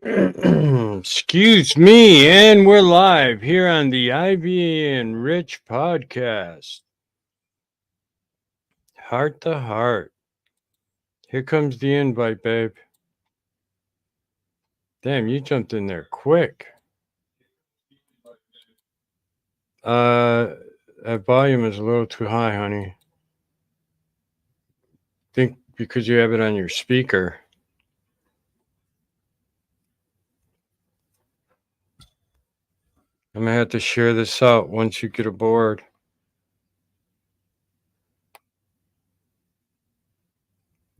Excuse me, and we're live here on the Ivy and Rich Podast. Heart to heart. Here comes the invite, babe. Damn, you jumped in there quick. That volume is a little too high, honey. Think because you have it on your speaker. I'm gonna have to share this out once you get aboard.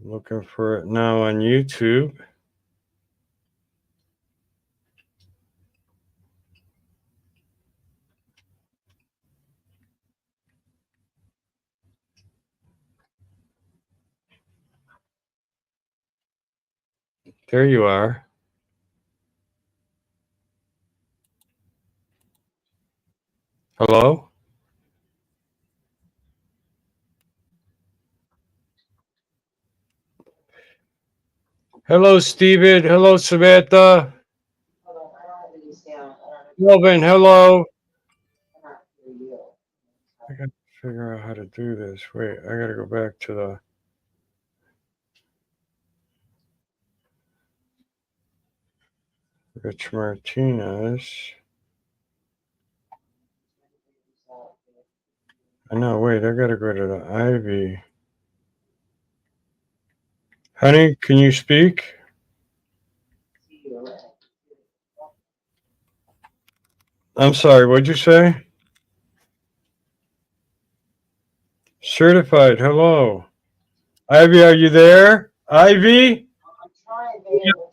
Looking for it now on YouTube. There you are. Hello? Hello, Steven. Hello, Samantha. Melvin, hello. I got to figure out how to do this. Wait, I got to go back to the Rich Martinez. I know, wait, I got to go to the Ivy. Honey, can you speak? I'm sorry, what'd you say? Certified, hello. Ivy, are you there? Ivy?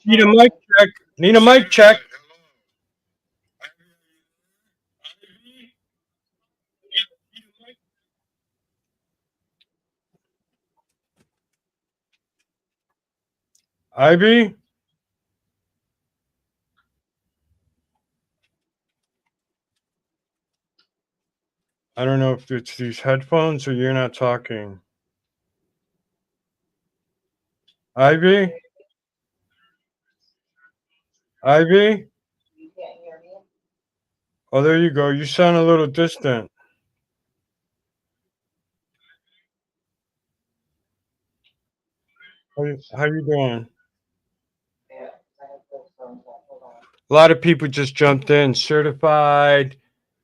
Need a mic check. Need a mic check. Ivy? I don't know if it's these headphones or you're not talking. Ivy? Ivy? Oh, there you go. You sound a little distant. How you doing? A lot of people just jumped in. Certified,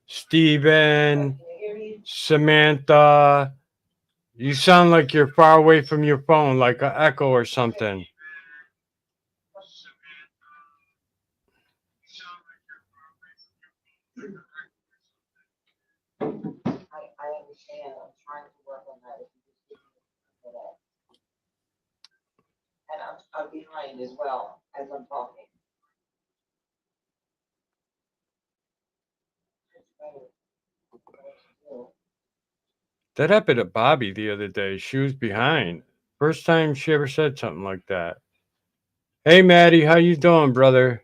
Steven, Samantha. You sound like you're far away from your phone, like an echo or something. That happened to Bobby the other day. She was behind. First time she ever said something like that. Hey, Maddie, how you doing, brother?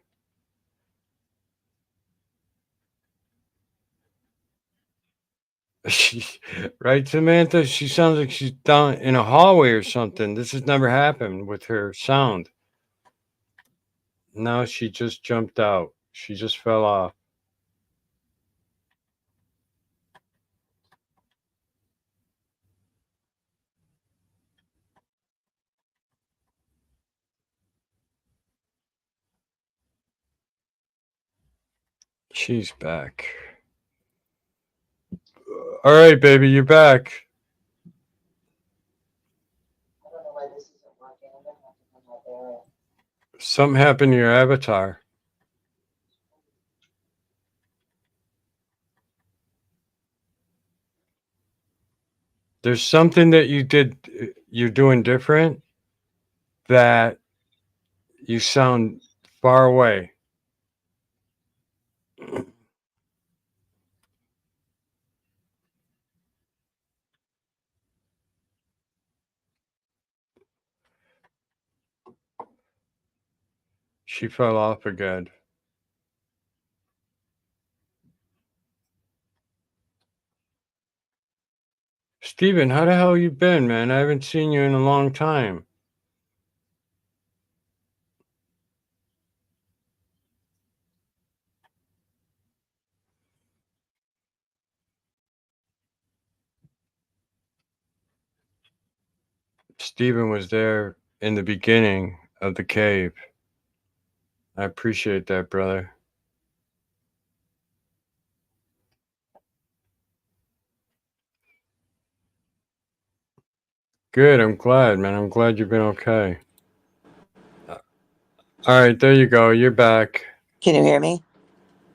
Right, Samantha? She sounds like she's down in a hallway or something. This has never happened with her sound. Now she just jumped out. She just fell off. She's back. All right, baby, you're back. Something happened to your avatar. There's something that you're doing different that you sound far away. She fell off again. Steven, how the hell you been, man? I haven't seen you in a long time. Stephen was there in the beginning of the cave. I appreciate that, brother. Good. I'm glad, man. I'm glad you've been okay. All right, there you go. You're back. Can you hear me?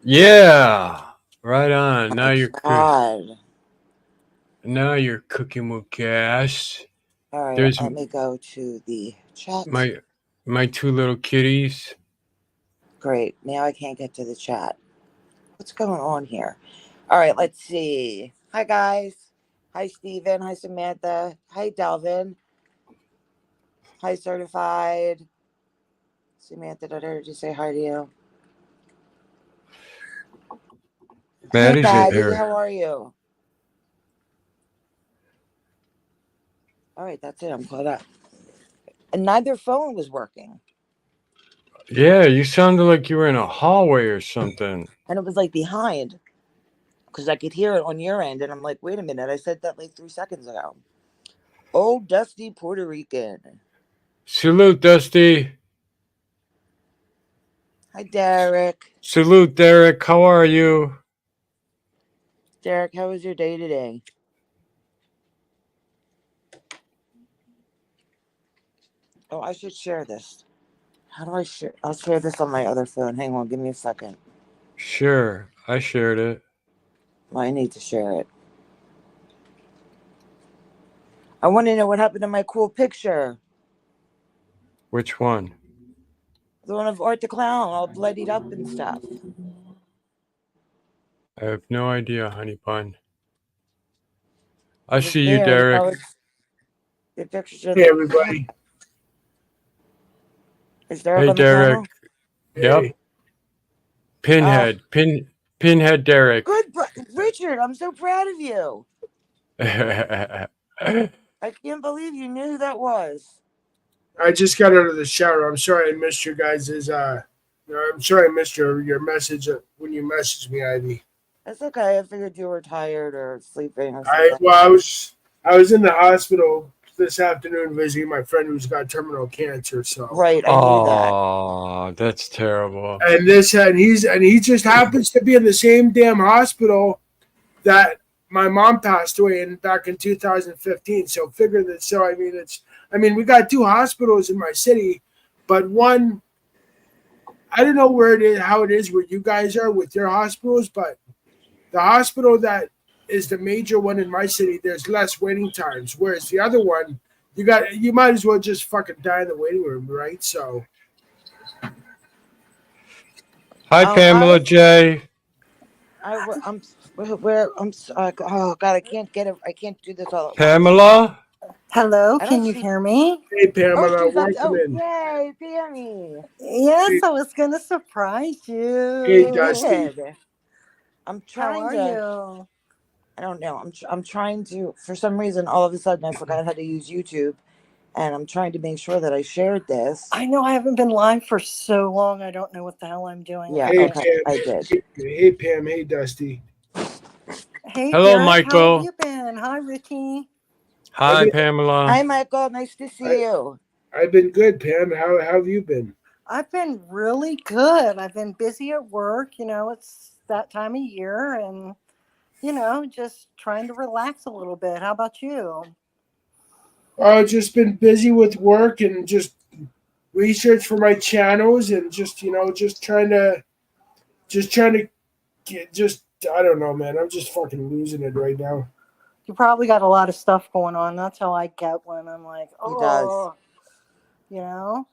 Yeah, right on. My God. Now you're cooking with gas. All right, There's let me go to the chat. my two little kitties. Great. Now I can't get to the chat. What's going on here? All right, let's see. Hi, guys. Hi, Steven. Hi, Samantha. Hi, Delvin. Hi, Certified. Samantha, did I hear you say hi to you? Hey, Maddie's in Maddie. here. How are you? All right, that's it. I'm caught up. And neither phone was working. Yeah, you sounded like you were in a hallway or something. And it was like behind because I could hear it on your end. And I'm like, wait a minute. I said that like 3 seconds ago. Old Dusty Puerto Rican. Salute, Dusty. Hi, Derek. Salute, Derek. How are you? Derek, how was your day today? Oh, I should share this. How do I share? I'll share this on my other phone. Hang on, give me a second. Sure, I shared it. Well, I need to share it. I want to know what happened to my cool picture. Which one? The one of Art the Clown, all bloodied up and stuff. I have no idea, honey bun. I It was see you, there. Derek. Now it's the picture. Hey, everybody. Is Derek Hey, on the Derek. panel? Yep. Hey. Pinhead. Pinhead Derek. Good, Richard. I'm so proud of you. I can't believe you knew who that was. I just got out of the shower. I'm sorry I missed your guys's I'm sorry I missed your message when you messaged me, Ivy. That's okay. I figured you were tired or sleeping or I something. well I was in the hospital this afternoon visiting my friend who's got terminal cancer, so Right, I knew that. Oh, that's terrible. and he just happens to be in the same damn hospital that my mom passed away in back in 2015. So figure that. So I mean we got two hospitals in my city, but one I don't know where it is, how it is where you guys are with your hospitals, but the hospital that is the major one in my city, there's less waiting times. Whereas the other one, you might as well just fucking die in the waiting room, right? So. Hi, Pamela J. I'm where I'm. Oh God, I can't get it. I can't do this all at once. Pamela? Hello, I don't can you see. hear me? Hey Oh, Pamela, she's up. welcome Oh, in. yay, Pammy. Yes, Hey, I was going to surprise hey you. Dusty. Good. I'm How trying are to. you? I don't know. I'm trying to. For some reason, all of a sudden, I forgot how to use YouTube, and I'm trying to make sure that I shared this. I know I haven't been live for so long. I don't know what the hell I'm doing Yeah. with Hey it. Okay. Pam. I did. Hey Pam. Hey Dusty. Hey, Hello, Derek, how have Michael. you been? Hi, Ricky. I've Hi, been Pamela. Hi, Michael. Nice to see you. I've been good, Pam. How have you been? I've been really good. I've been busy at work. You know, it's that time of year and, just trying to relax a little bit. How about you? I've just been busy with work and just research for my channels and just trying to get just I don't know, man. I'm just fucking losing it right now. You probably got a lot of stuff going on. That's how I get when I'm like, He does. oh, you know.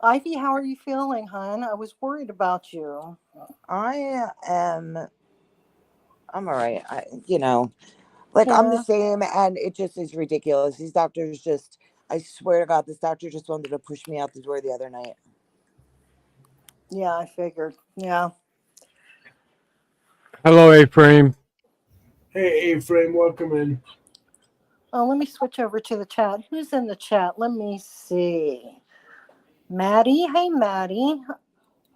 Ivy, how are you feeling, hon? I was worried about you. I am. I'm all right. Like I'm the Yeah, same, and it just is ridiculous. These doctors just. I swear to God, this doctor just wanted to push me out the door the other night. yeah, I figured. Yeah. Hello, A-Frame. Hey, Frame, welcome in. Oh, let me switch over to the chat. Who's in the chat? Let me see. Maddie. Hey, Maddie.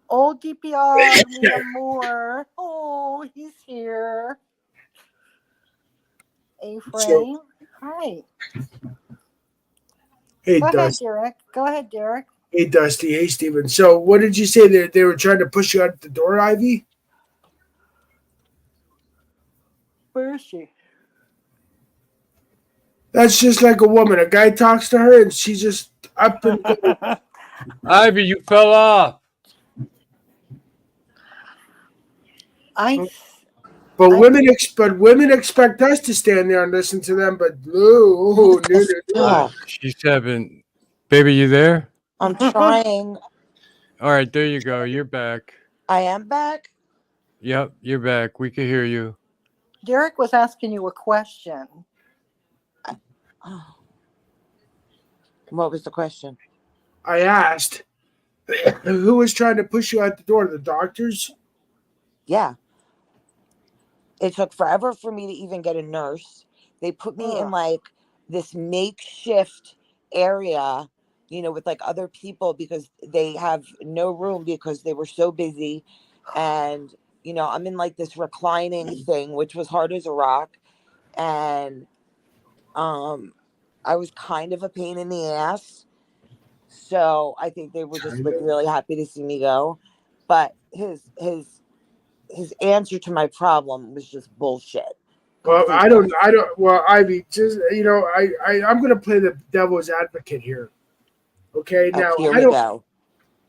Oh, DPR, mi amor. Oh, he's here. So A-Frame. Hi. Hey, Go ahead, Dusty. Derek. Go ahead, Derek. Hey, Dusty. Hey, Steven. So, what did you say? They were trying to push you out the door, Ivy? Where is she? That's just like a woman. A guy talks to her, and she's just up and going. Ivy, you fell off. But I- women expect us to stand there and listen to them. But no, Fuck. She's having. Baby, you there? I'm trying. All right, there you go. You're back. I am back. Yep, you're back. We can hear you. Derek was asking you a question. Oh. What was the question? I asked who was trying to push you out the door. The doctors? Yeah. It took forever for me to even get a nurse. They put me in like this makeshift area, with like other people because they have no room because they were so busy. And, I'm in like this reclining thing, which was hard as a rock. And I was kind of a pain in the ass. So I think they were just like really happy to see me go. But his answer to my problem was just bullshit. Well, Complete bullshit. Well, Ivy, just I'm going to play the devil's advocate here. Okay, Here we go.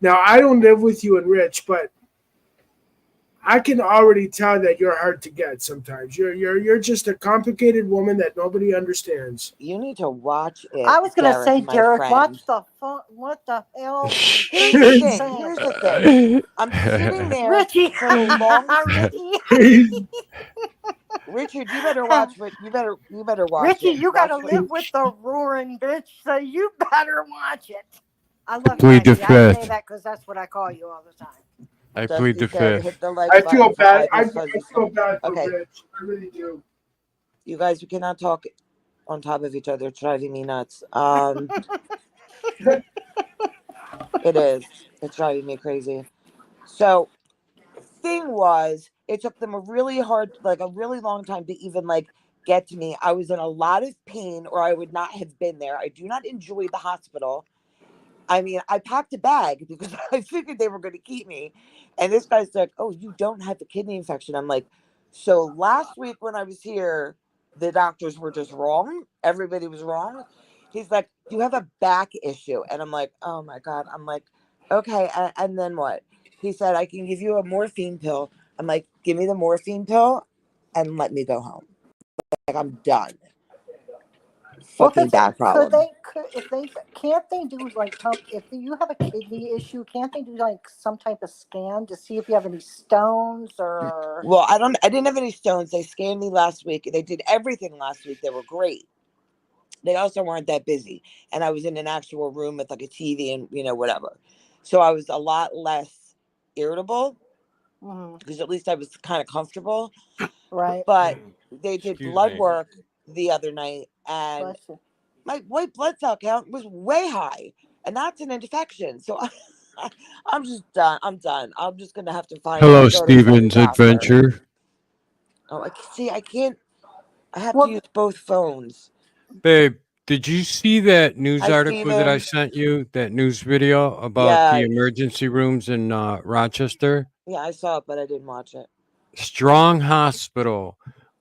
Now I don't live with you and Rich, but I can already tell that you're hard to get sometimes. You're just a complicated woman that nobody understands. You need to watch it. I was going to say, my Derek, friend. watch the phone. What the hell? Here's the thing. Here's the thing. I'm sitting there Richie. for a long Richie. Richard, you better watch. You better watch Richie, it. you got to Watch live with the roaring bitch, so you better watch it. I love Plead the Maggie. I say fifth. that because that's what I call you all the time. I Dusty plead the said, fifth. hit the like I button feel for bad. Ivy's I fuzzy feel bad for Okay. Rich. I really do. You guys, we cannot talk on top of each other. It's driving me nuts. It is. It's driving me crazy. So, thing was, it took them a really long time to even get to me. I was in a lot of pain, or I would not have been there. I do not enjoy the hospital. I mean, I packed a bag because I figured they were going to keep me. And this guy's like, "Oh, you don't have a kidney infection." I'm like, "So last week when I was here, the doctors were just wrong. Everybody was wrong." He's like, "You have a back issue." And I'm like, "Oh my God." I'm like, "Okay. And then what?" He said, "I can give you a morphine pill." I'm like, "Give me the morphine pill and let me go home. Like, I'm done." Fucking back problem. Can't they do if you have a kidney issue, can't they do some type of scan to see if you have any stones or? Well, I didn't have any stones. They scanned me last week. They did everything last week. They were great. They also weren't that busy. And I was in an actual room with like a TV and whatever. So I was a lot less irritable because at least I was kind of comfortable. Right. But they did Excuse blood me. work the other night and my white blood cell count was way high, and that's an infection. So I'm just done. I'm done. I'm just gonna have to find Hello, go to another Steven's doctor. Adventure. Oh, I can't. I have to use both phones. Babe, did you see that news Hi, article that I Steven. sent you? That news video about the Yeah, emergency rooms in Rochester? yeah, I saw it, but I didn't watch it. Strong Hospital,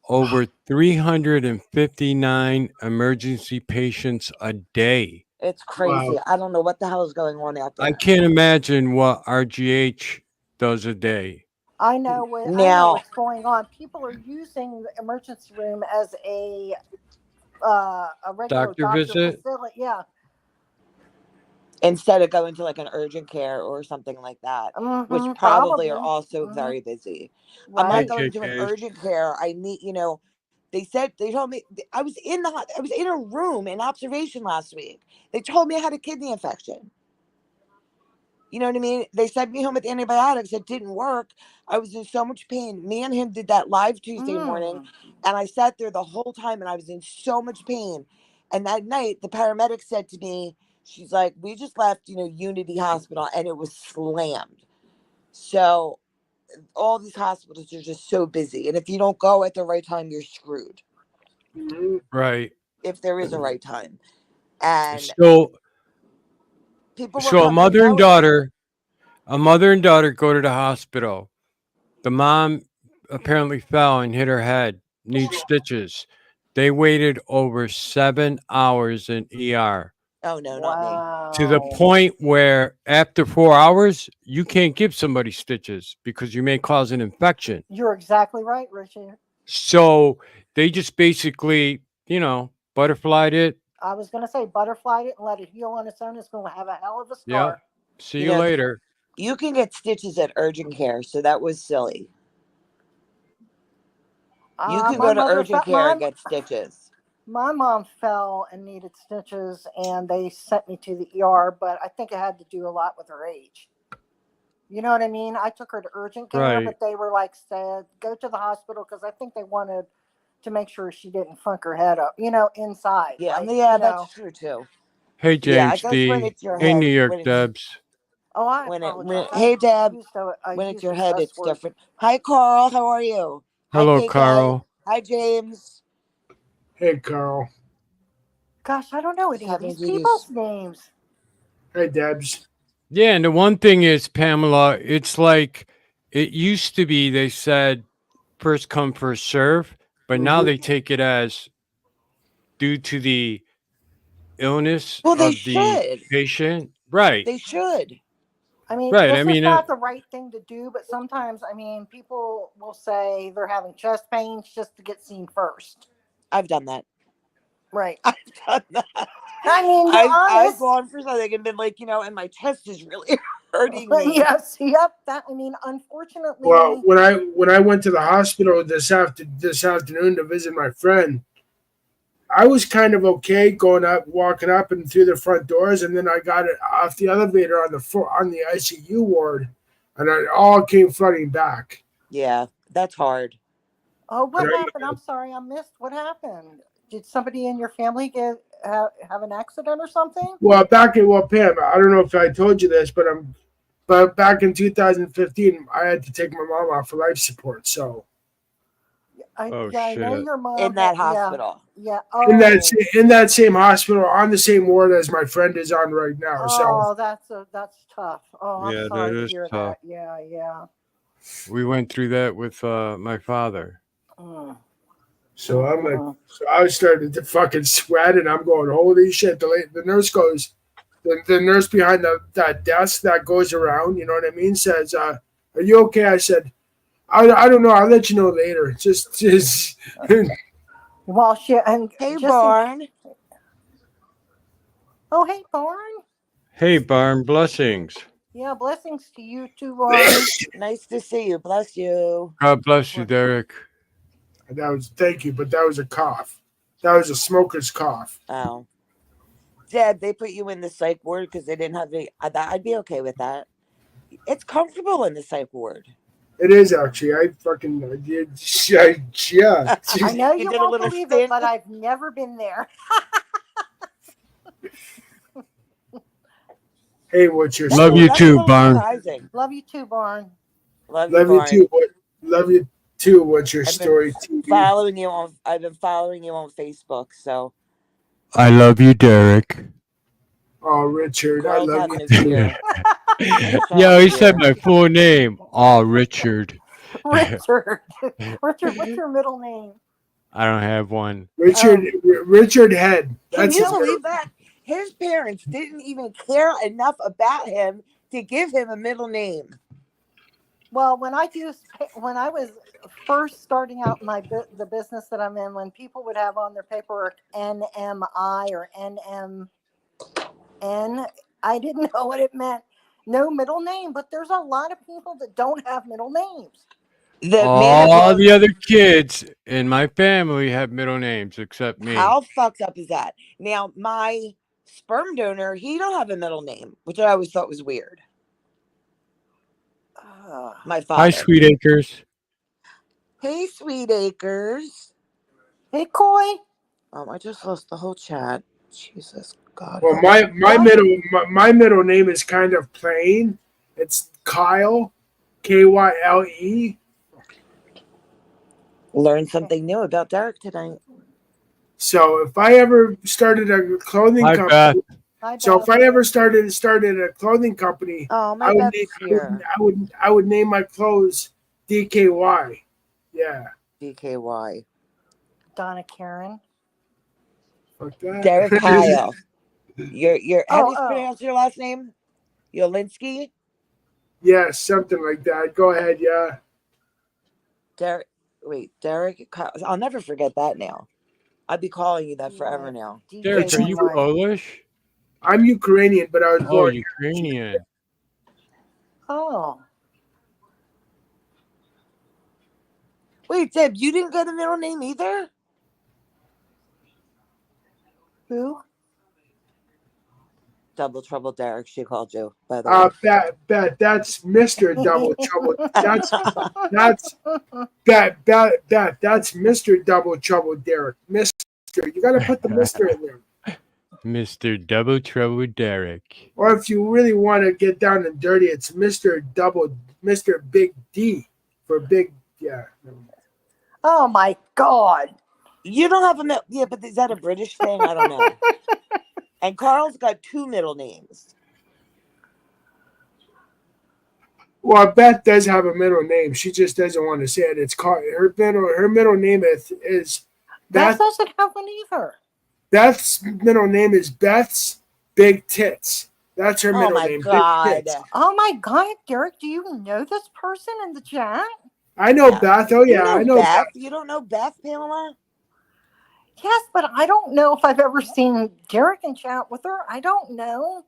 over 359 emergency patients a day. It's crazy. Wow. I don't know what the hell is going on out there. I can't imagine what RGH does a day. I know what's going on. People are using the emergency room as a regular Doctor visit? facility. Yeah. Instead of going to like an urgent care or something like that, which probably are also very busy. Right. I'm not going to an urgent care. I need, they told me I was in a room in observation last week. They told me I had a kidney infection. You know what I mean? They sent me home with antibiotics. It didn't work. I was in so much pain. Me and him did that live Tuesday morning, and I sat there the whole time, and I was in so much pain. And that night, the paramedic said to me, she's like, "We just left, Unity Hospital, and it was slammed." So all these hospitals are just so busy, and if you don't go at the right time, you're screwed. Right. If there is a right time. And so People were So coming to know him. a mother and daughter go to the hospital. The mom apparently fell and hit her head, needs stitches. They waited over 7 hours in ER Oh no, not me. to the Wow. point where after 4 hours, you can't give somebody stitches because you may cause an infection. You're exactly right, Richie. So they just basically, butterflied it. I was going to say butterfly it and let it heal on its own. It's going to have a hell of a Yep. scar. See You you know, later. you can get stitches at urgent care, so that was silly. You can My go to mother urgent felt care and get stitches. my mom fell and needed stitches, and they sent me to the ER. But I think it had to do a lot with her age. You know what I mean? I took her to urgent care, Right. but they were like, said, go to the hospital because I think they wanted to make sure she didn't funk her head up, inside. Yeah, Like, yeah, that's true too. Hey, Yeah, I James guess when D. it's your Hey, New head, York Debs. Oh, I when apologize. hey Deb, I when it's used your a head, cuss it's word. different. Hi Carl, how are you? Hi Hello, KK. Carl. Hi James. Hey, Carl. Gosh, I don't know Just any of having these to do this. people's names. Hey, Debs. Yeah, and the one thing is, Pamela, it's like it used to be they said first come, first serve, but now Mhm. they take it as due to the illness Well, they of the should. patient. Right. They should. I mean, Right. I this is mean, not the right thing to do, but sometimes, people will say they're having chest pains just to get seen first. I've done that. Right. I've done that. I mean, you're I've honest. gone for something and been like, and my chest is really hurting me. Yes, yep. Well, Unfortunately, when I went to the hospital this afternoon to visit my friend, I was kind of okay walking up and through the front doors, and then I got it off the elevator on the ICU ward, and it all came flooding back. Yeah, that's hard. oh, And what happened? I'm sorry, I missed. What happened? Did somebody in your family have an accident or something? Pam, I don't know if I told you this, but back in 2015, I had to take my mom off for life support. So oh I know shit. your mom In had, that hospital. yeah. in that same hospital, on the same ward as my friend is on right now. So That's tough. Oh, I'm Yeah, that sorry to is hear tough. that. Yeah, yeah. We went through that with my father. Mm. so I'm like, Mm. so I started to fucking sweat, and I'm going, holy shit! The nurse goes, the nurse behind that desk that goes around, you know what I mean, says, "Are you okay?" I said, I don't know. I'll let you know later. Just Well, and Hey just in. Barn. Oh, hey, Barn. Hey, Barn, blessings. Yeah, blessings to you too, Barn. Nice to see you. Bless you. God bless you, Derek. thank you, but that was a cough. That was a smoker's cough. Oh. Deb, they put you in the psych ward because they didn't have any. I'd be okay with that. It's comfortable in the psych ward. It is actually. I did. Yeah. I know You you did a won't little believe it, stint. but I've never been there. Hey, what's your Love story? you That's a too, little Barn. surprising. Love you too, Barn. Love you, Love you Barn. too. Love you too. What's your I've been story? TV. following you on. I've been following you on Facebook. So I love you, Derek. Oh, Richard, I Carl's love you having a too. few. He's Yo, having a he said few. my full name. Oh, Richard. Richard. Richard, what's your middle name? I don't have one. Richard Head. Can That's you his believe that? His parents didn't even care enough about him to give him a middle name. Well, when I was first starting out the business that I'm in, when people would have on their paperwork NMI or NMN, I didn't know what it meant. No middle name, but there's a lot of people that don't have middle names. The All manager, the other kids in my family have middle names except me. how fucked up is that? Now, my sperm donor, he don't have a middle name, which I always thought was weird. My Hi, father. Sweet Acres. Hey, Sweet Acres. Hey, Coy. I just lost the whole chat. Jesus God Well, help me. my middle name is kind of plain. It's Kyle, Kyle. Learned something new about Derek tonight. So if I ever started a clothing Hi, Beth. company, Hi, So Beth. if I ever started a clothing company, Oh, my I would Beth's name, here. I would name my clothes DKY. Yeah. DKY. Donna Karen. Fuck that. Derek Kyle. You're how do you Oh. pronounce your last name? Yolinski? Yeah, something like that. Go ahead. Yeah. Derek Kyle. I'll never forget that now. I'd be calling you that forever now. Derek, are you DKY. Polish? I'm Ukrainian, but I was Oh, born. Ukrainian. Oh. Wait, Deb, you didn't get a middle name either? Who? Double Trouble Derek, she called you, by the way. That's Mr. Double Trouble. That's that's Mr. Double Trouble, Derek. Mr. You got to put the Mr. in there. Mr. Double Trouble Derek. Or if you really want to get down and dirty, it's Mr. Big D for big. Yeah. Oh my God. You don't have a middle. Yeah, but is that a British thing? I don't know. And Carl's got two middle names. Well, Beth does have a middle name. She just doesn't want to say it. It's called her middle name is Beth Beth. doesn't have one either. Beth's middle name is Beth's Big Tits. That's her Oh middle my name. God. Big Tits. Oh my God, Derek, do you know this person in the chat? I know Yeah. Beth. Oh You yeah, know I know Beth. Beth. You don't know Beth, Pamela? Yes, but I don't know if I've ever seen Derek in chat with her. I don't know.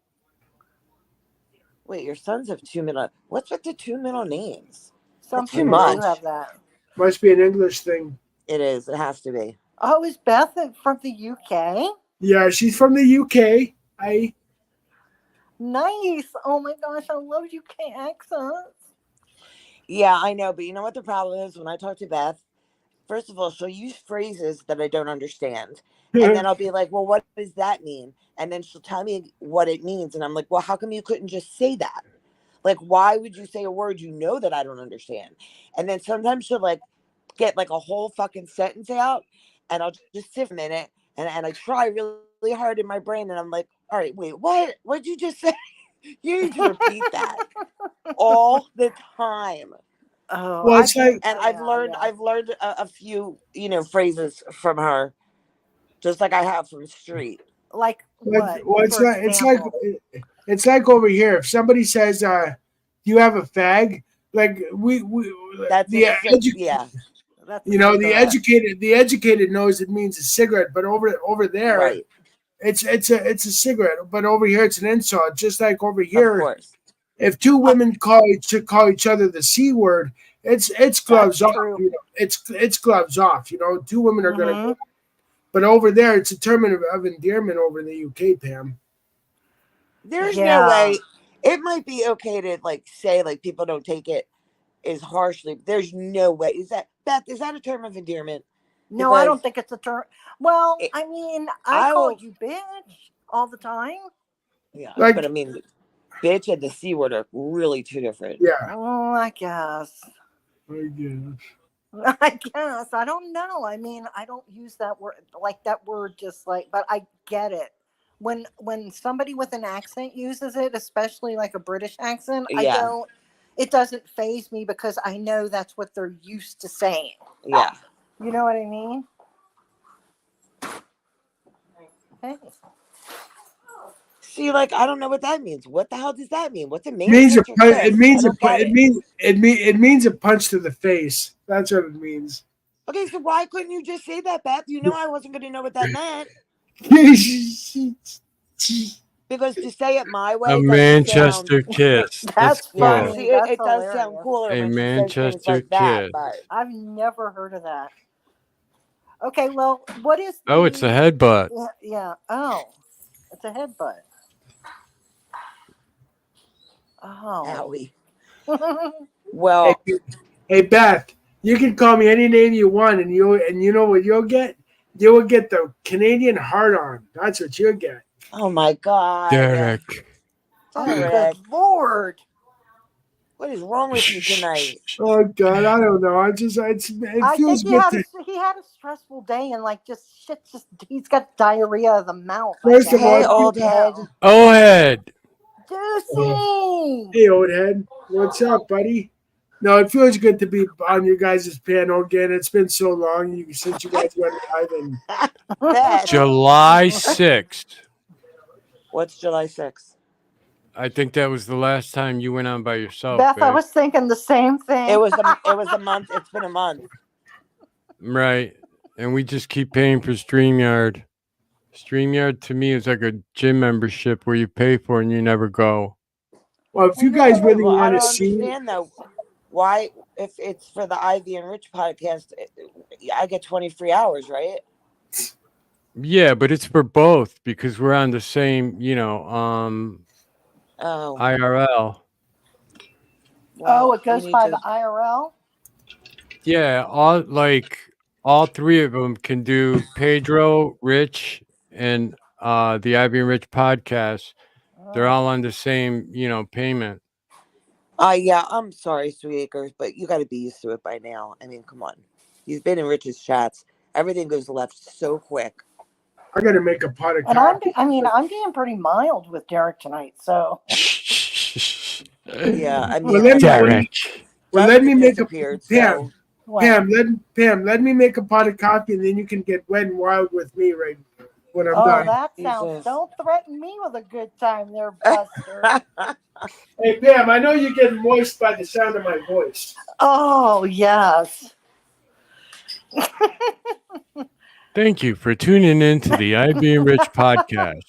Wait, your sons have two middle. What's with the two middle names? Some That's too people do much. have that. Must be an English thing. It is. It has to be. Oh, is Beth from the UK? Yeah, she's from the UK. Nice. Oh my gosh, I love UK accents. Yeah, I know. But you know what the problem is? When I talk to Beth, first of all, she'll use phrases that I don't understand. And then I'll be like, well, what does that mean? And then she'll tell me what it means. And I'm like, well, how come you couldn't just say that? Like, why would you say a word you know that I don't understand? And then sometimes she'll like get like a whole fucking sentence out, and I'll just sit for a minute and I try really, really hard in my brain, and I'm like, all right, wait, what? What'd you just say? You need to repeat that all the time. Oh, Well, it's like And I've learned a few, phrases from her, just like I have from Street. like what? well, For example? it's like over here. If somebody says, "Do you have a fag?" Like we That's the yeah, That's a the cigarette. educated knows it means a cigarette, but over there right, it's a cigarette, but over here it's an insult. Just like over of here, course. if two women call each other the C word, it's gloves That's off. true. You know, it's gloves off. You know, two women are gonna. Mhm. But over there, it's a term of endearment over in the UK, Pam. There's Yeah. no way. It might be okay to like say like people don't take it as harshly. There's no way. Is that Beth? Is that a term of endearment? No, I don't Because think it's a term. Well, it- I mean, I I call will. you bitch all the time. Yeah, Like, but I mean, bitch and the C word are really two different. yeah. Oh, I guess. I guess. I guess. I don't know. I mean, I don't use that word like that word just like, but I get it. When somebody with an accent uses it, especially like a British accent, Yeah, it doesn't faze me because I know that's what they're used to saying. yeah. You know what I mean? Hey. See, like I don't know what that means. What the hell does that mean? What's a main Means a punch or punch. It fist? means I don't get it. it means a punch to the face. That's what it means. Okay, so why couldn't you just say that, Beth? You know I wasn't going to know what that meant. Because to say it my A way doesn't Manchester sound. kiss. That's That's Yeah, cool. funny. see, That's it does sound hilarious. cooler A when she says things Manchester like that. kiss. But I've never heard of that. Okay, well, what is Oh, it's a headbutt. Yeah. Oh, it's a headbutt. Oh. owie. Hey, Well, hey, Beth, you can call me any name you want, and you know what you'll get? You will get the Canadian hard on. That's what you'll get. oh my God, Derek. Oh, Derek. good Lord. What is wrong with you tonight? Oh God, I don't know. It I feels think good to. he had a stressful day and like just shit. Just he's got diarrhea of the mouth. First of all, Hey, old head. Oh, head. Juicy. Hey, old head, what's up, buddy? No, it feels good to be on your guys' panel again. It's been so long since you guys went live, and Beth. July 6th. What's July 6th? I think that was the last time you went on by yourself, Beth, I babe. was thinking the same thing. It was a month. It's been a month. Right. And we just keep paying for StreamYard. StreamYard to me is like a gym membership where you pay for and you never go. well, if you guys really Well, I want to don't see, understand though. Why, if it's for the Ivy and Rich podcast, I get 20 free hours, right? Yeah, but it's for both because we're on the same, Oh, IRL. well, it goes by the IRL. Yeah, all three of them can do Pedro, Rich, and the Ivy and Rich podcast. They're all on the same, payment. Yeah, I'm sorry, Sweet Acres, but you got to be used to it by now. I mean, come on. You've been in Rich's chats. Everything goes left so quick. I got to make a pot of And coffee. I'm being pretty mild with Derek tonight, so. Yeah, I mean, Well, let me, Derek. well, let me make a disappeared. Pam. What? Pam, let me make a pot of coffee, and then you can get wet and wild with me right when I'm done. That sounds. Jesus. Don't threaten me with a good time, there, Buster. Hey, Pam, I know you're getting moist by the sound of my voice. Oh yes. Thank you for tuning in to the Ivy and Rich podcast.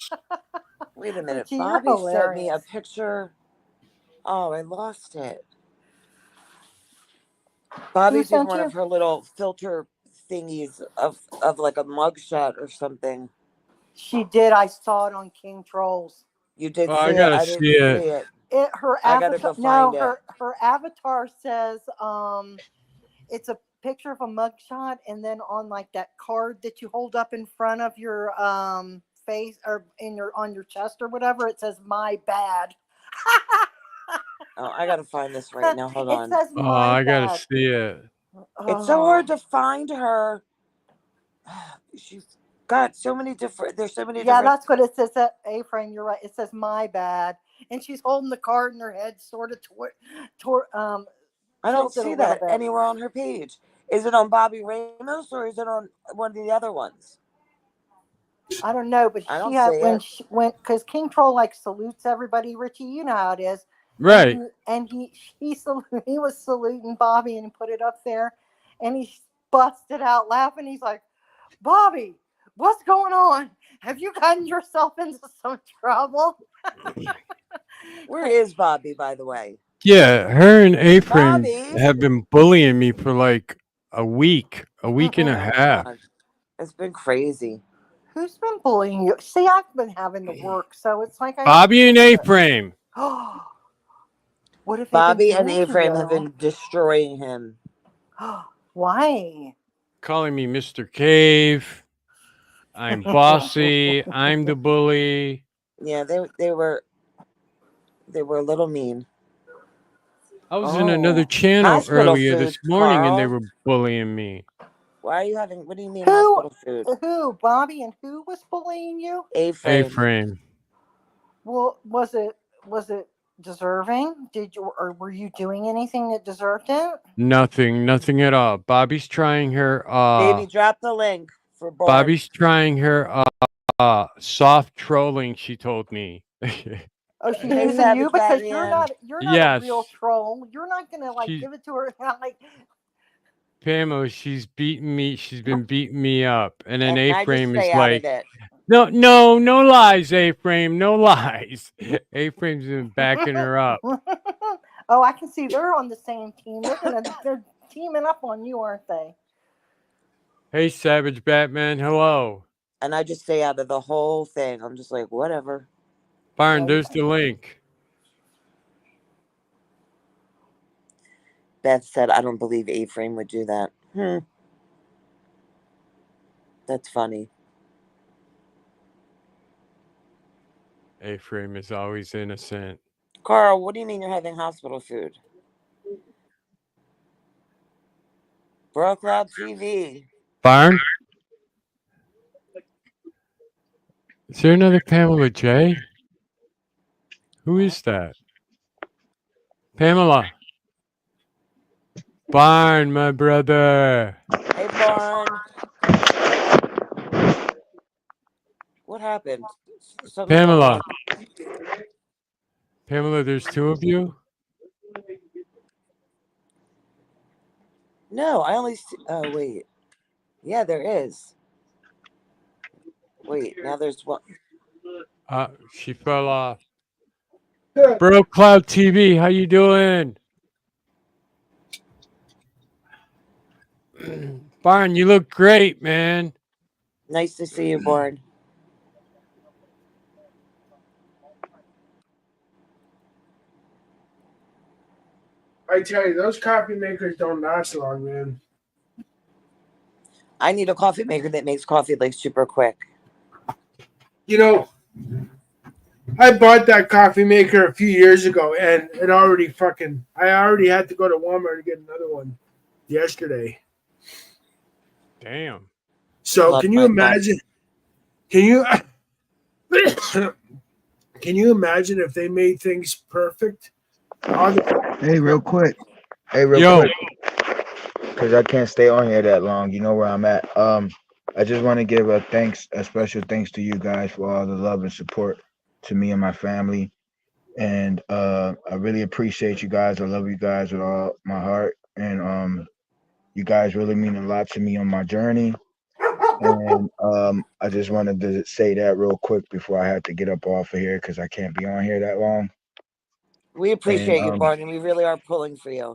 Wait a minute. Richie, Bobby you're sent me a hilarious. picture. Oh, I lost it. Bobby did sent one you? of her little filter thingies of like a mugshot or something. She did. I saw it on King Trolls. You did Oh, see I it? gotta I see didn't see it. it. Her I gotta avatar. go No, find it. her avatar says it's a picture of a mugshot, and then on like that card that you hold up in front of your face or on your chest or whatever, it says "My bad." Oh, I gotta find this right now. Hold It on. says Oh, "My I gotta bad." see it. It's so hard to find her. She's got so many different. There's so many Yeah, different. that's what it says. A-frame, you're right. It says "My bad," and she's holding the card in her head, sort of I don't tilted a see little that bit. anywhere on her page. Is it on Bobby Ramos or is it on one of the other ones? I don't know, but I don't she had see when it. she went because King Troll like salutes everybody. Richie, you know how it is, Right. And he he was saluting Bobby and put it up there, and he busted out laughing. He's like, "Bobby, what's going on? Have you gotten yourself into some trouble?" Where is Bobby, by the way? Yeah, her and A-Frame Bobby! have been bullying me for like a week and a half. God, it's been crazy. Who's been bullying you? See, I've been having to work, so it's like Bobby and A-Frame. What if Bobby and A-Frame have been destroying him. Why? Calling me Mr. Cave. I'm bossy. I'm the bully. Yeah, they were a little mean. I was in another channel Hospital earlier food, this morning and they Carl. were bullying me. Why are you having? What do you mean hospital food? Who? Bobby and who was bullying you? A-Frame. A-Frame. Well, was it deserving? Did you or were you doing anything that deserved it? Nothing at all. Bobby's trying her Baby, drop the link for Bart. Bobby's trying her soft trolling, she told me. Oh, she's Hey, using Savage you because Batman. you're not Yes. a real troll. You're not gonna like give it to her like Pamo, she's beating me. She's been beating me up. And then And I just A-Frame is stay out like, of it. no lies, A-Frame, no lies. A-Frame's been backing her up. Oh, I can see they're on the same team. They're teaming up on you, aren't they? Hey, Savage Batman, hello. And I just stay out of the whole thing. I'm just like, whatever. Byron, there's the link. Beth said, I don't believe A-Frame would do that. That's funny. A-Frame is always innocent. Carl, what do you mean you're having hospital food? Bro Cloud TV. Barn? Is there another Pamela J? Who is that? Pamela. Barn, my brother. Hey, Barn. What happened? Something's going Pamela. on. Pamela, there's two of you? No, I only see. Oh, wait. Yeah, there is. Wait, now there's one. She fell off. Bro Cloud TV, how you doing? Barn, you look great, man. Nice to see you, Barn. I tell you, those coffee makers don't last long, man. I need a coffee maker that makes coffee like super quick. You know, I bought that coffee maker a few years ago, and it already fucking. I already had to go to Walmart to get another one yesterday. Damn. So Love can you my imagine? Can you? Can you imagine if they made things perfect? Hey, real quick, Yo, because I can't stay on here that long. You know where I'm at. I just want to give a special thanks to you guys for all the love and support to me and my family, and I really appreciate you guys. I love you guys with all my heart, and you guys really mean a lot to me on my journey. And I just wanted to say that real quick before I had to get up off of here because I can't be on here that long. We And appreciate you, Barn, and we really are pulling for you.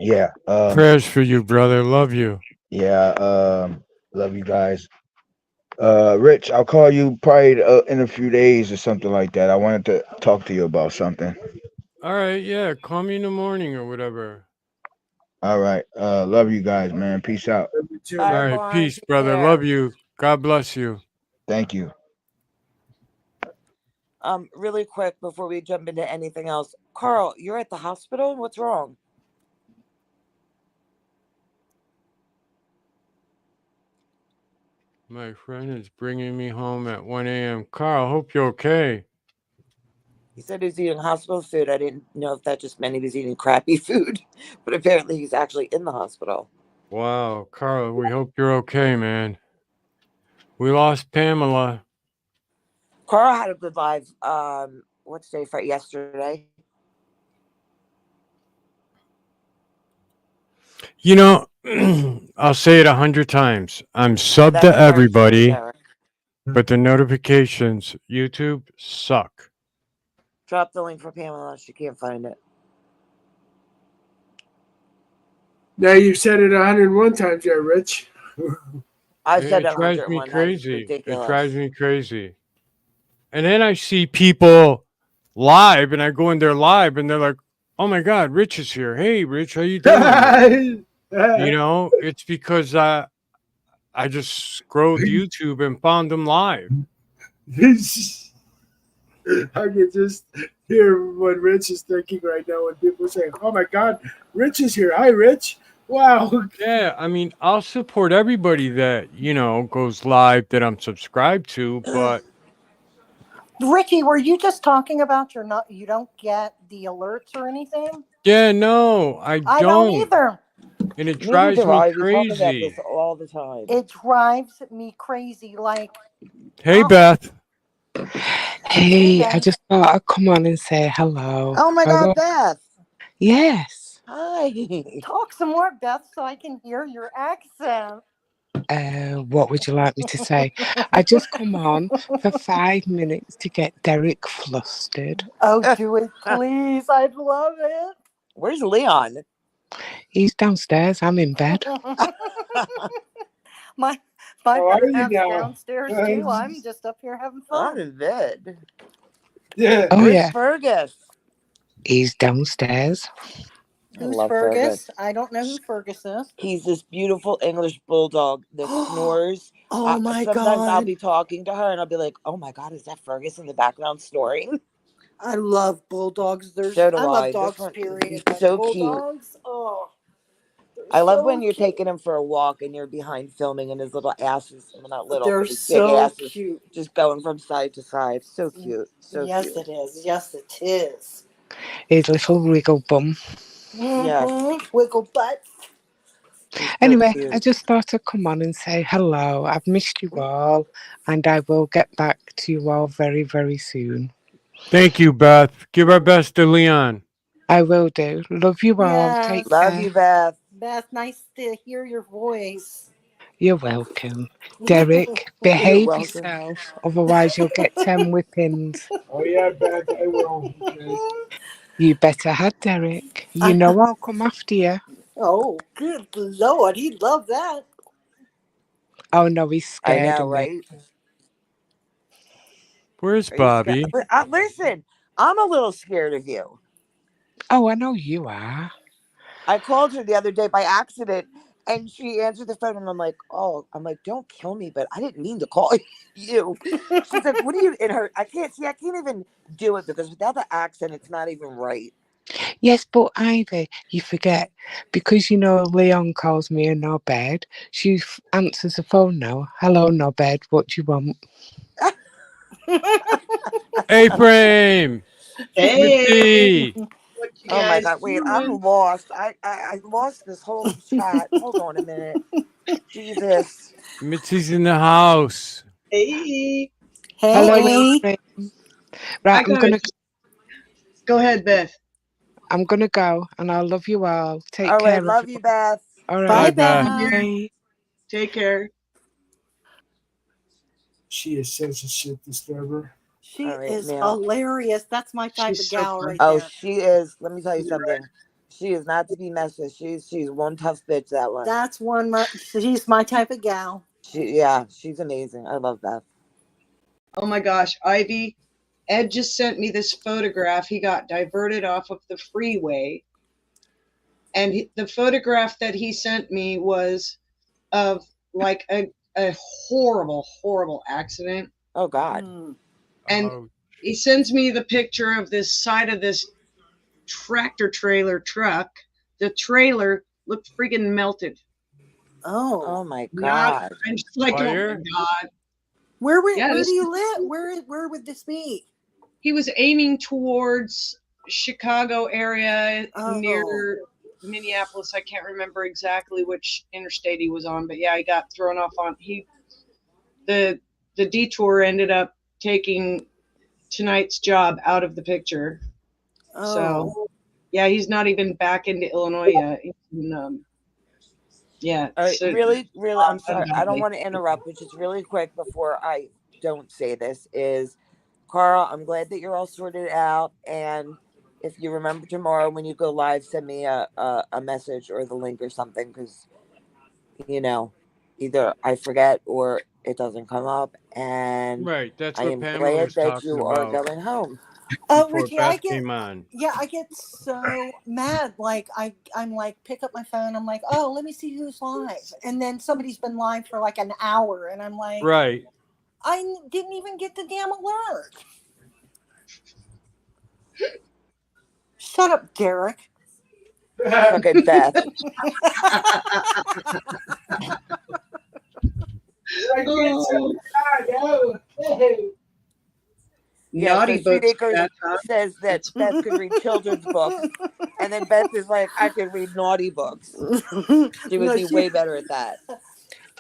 yeah, prayers for you, brother. Love you. yeah, love you guys. Rich, I'll call you probably in a few days or something like that. I wanted to talk to you about something. All right, yeah. Call me in the morning or whatever. All right. Love you guys, man. Peace out. Me too, All All right, man. right, Barn. peace, Take brother. care. Love you. God bless you. Thank you. Really quick before we jump into anything else, Carl, you're at the hospital. What's wrong? My friend is bringing me home at 1 a.m. Carl, hope you're okay. He said he was eating hospital food. I didn't know if that just meant he was eating crappy food, but apparently he's actually in the hospital. Wow, Carl, we hope you're okay, man. We lost Pamela. Carl had a good live. What's day? For yesterday. You know, I'll say it 100 times. I'm subbed That's to very true, everybody, Derek. but the notifications, YouTube, suck. Drop the link for Pamela. She can't find it. Now you've said it 101 times, there, Rich. I've said It it drives me 101 times. It's crazy. It ridiculous. drives me crazy. And then I see people live, and I go in there live, and they're like, "Oh my God, Rich is here. Hey, Rich, how you doing?" You know, it's because I just scrolled YouTube and found them live. I can just hear what Rich is thinking right now when people say, "Oh my God, Rich is here. Hi, Rich. Wow." Yeah, I mean, I'll support everybody that, goes live that I'm subscribed to, but Ricky, were you just talking about you don't get the alerts or anything? yeah, no, I I don't don't. either. And it Neither drives do me I. We talk about crazy. this all the time. It drives me crazy. Like, Hey, oh, Beth. Hey, I Beth. just thought I'd come on and say hello. Oh my God, Beth. Yes. Hi. Talk some more, Beth, so I can hear your accent. What would you like me to say? I just come on for 5 minutes to get Derek flustered. Oh, do it, please. I'd love it. Where's Leon? He's downstairs. I'm in bed. my How are you Beth's now? downstairs too. I'm just up here having I'm fun. in bed. Yeah. Oh, Where's yeah. Fergus? He's downstairs. I Who's love Fergus? I don't know who Fergus is. He's this beautiful English bulldog that snores. Oh my Sometimes I'll God. be talking to her and I'll be like, "Oh my God, is that Fergus in the background snoring?" I love bulldogs. So do I love This dogs, one, period. he's But so cute. bulldogs, oh, they're I love So when you're cute. taking him for a walk and you're behind filming and his little asses, well, not little, They're but his big so ass is cute. just going from side to side. So cute. So Yes, cute. it is. Yes, it is. His little wriggle bum. Yes. Wiggle butts. He's so Anyway, I cute. just thought I'd come on and say hello. I've missed you all, and I will get back to you all very, very soon. Thank you, Beth. Give our best to Leon. I will do. Love you all. Take Yes. Love you, care. Beth. Beth, nice to hear your voice. You're welcome. Derek, You're behave welcome. yourself, otherwise you'll get 10 whippings. Oh yeah, Beth, I will. Okay. You better had, Derek. You know I'll come after you. Oh, good Lord. He'd love that. Oh no, he's I scared know, of me. right? Where's Are you scared? Bobby? Listen, I'm a little scared of you. Oh, I know you are. I called her the other day by accident and she answered the phone and I'm like, oh, I'm like, don't kill me, but I didn't mean to call you. She's like, what are you in her? I can't even do it because without the accent, it's not even right. Yes, but Ivy, you forget, because you know Leon calls me a knobhead, she answers the phone now. Hello, knobhead, what do you want? A-Frame! Hey, Mitzi! what you Oh my guys God. Wait, I'm doing? lost. I lost this whole chat. Hold on a minute. Jesus. Mitzi's in the house. Hey, Hello, going on? Hey. A-Frame. Right, I got. Go ahead, Beth. I'm gonna go, and I love you all. Take All right. care, Love you, everyone. Beth. All Bye, Bye, right, Beth. Beth. bye. Take care. She is such a shit disturber. She All right. is Now, hilarious. That's my type of She's so gal fun. right oh, there. she is. Let me tell you You're right. something. She is not to be messed with. She's one tough bitch. That one. That's one. She's my type of gal. She's amazing. I love Beth. Oh my gosh, Ivy. Ed just sent me this photograph. He got diverted off of the freeway, and the photograph that he sent me was of like a horrible, horrible accident. Oh God. And Oh, he sends me the picture of this side of this tractor trailer truck. The trailer looked freaking melted. Oh. Oh my Not, God. I'm just like, oh my fire? God. Where Yeah, do this, you live? Where would this be? he was aiming towards Chicago area Oh. near Minneapolis. I can't remember exactly which interstate he was on, but yeah, he got thrown off on the detour ended up taking tonight's job out of the picture. Oh. So yeah, he's not even back into Illinois yet. He's in, yeah. All right. So Really, really. I'm sorry. I don't undoubtedly. want to interrupt, but just really quick before I don't say this is, Carl. I'm glad that you're all sorted out, and if you remember tomorrow when you go live, send me a message or the link or something because you know either I forget or it doesn't come up, and Right, that's I what am Pamela glad was that talking you are about going home. before Ricky, I Beth get came on. I get so mad. Like I'm like pick up my phone. I'm like, oh, let me see who's live, and then somebody's been live for like an hour, and I'm like, Right. I didn't even get the damn alert. Shut up, Derek. Fucking Beth. I can't say Oh, no. Hey. Yeah, so naughty Sweet books, Acres Beth, huh? says that That's Beth could read children's books, and then Beth is like, I could read naughty books. She would No, be way better at that.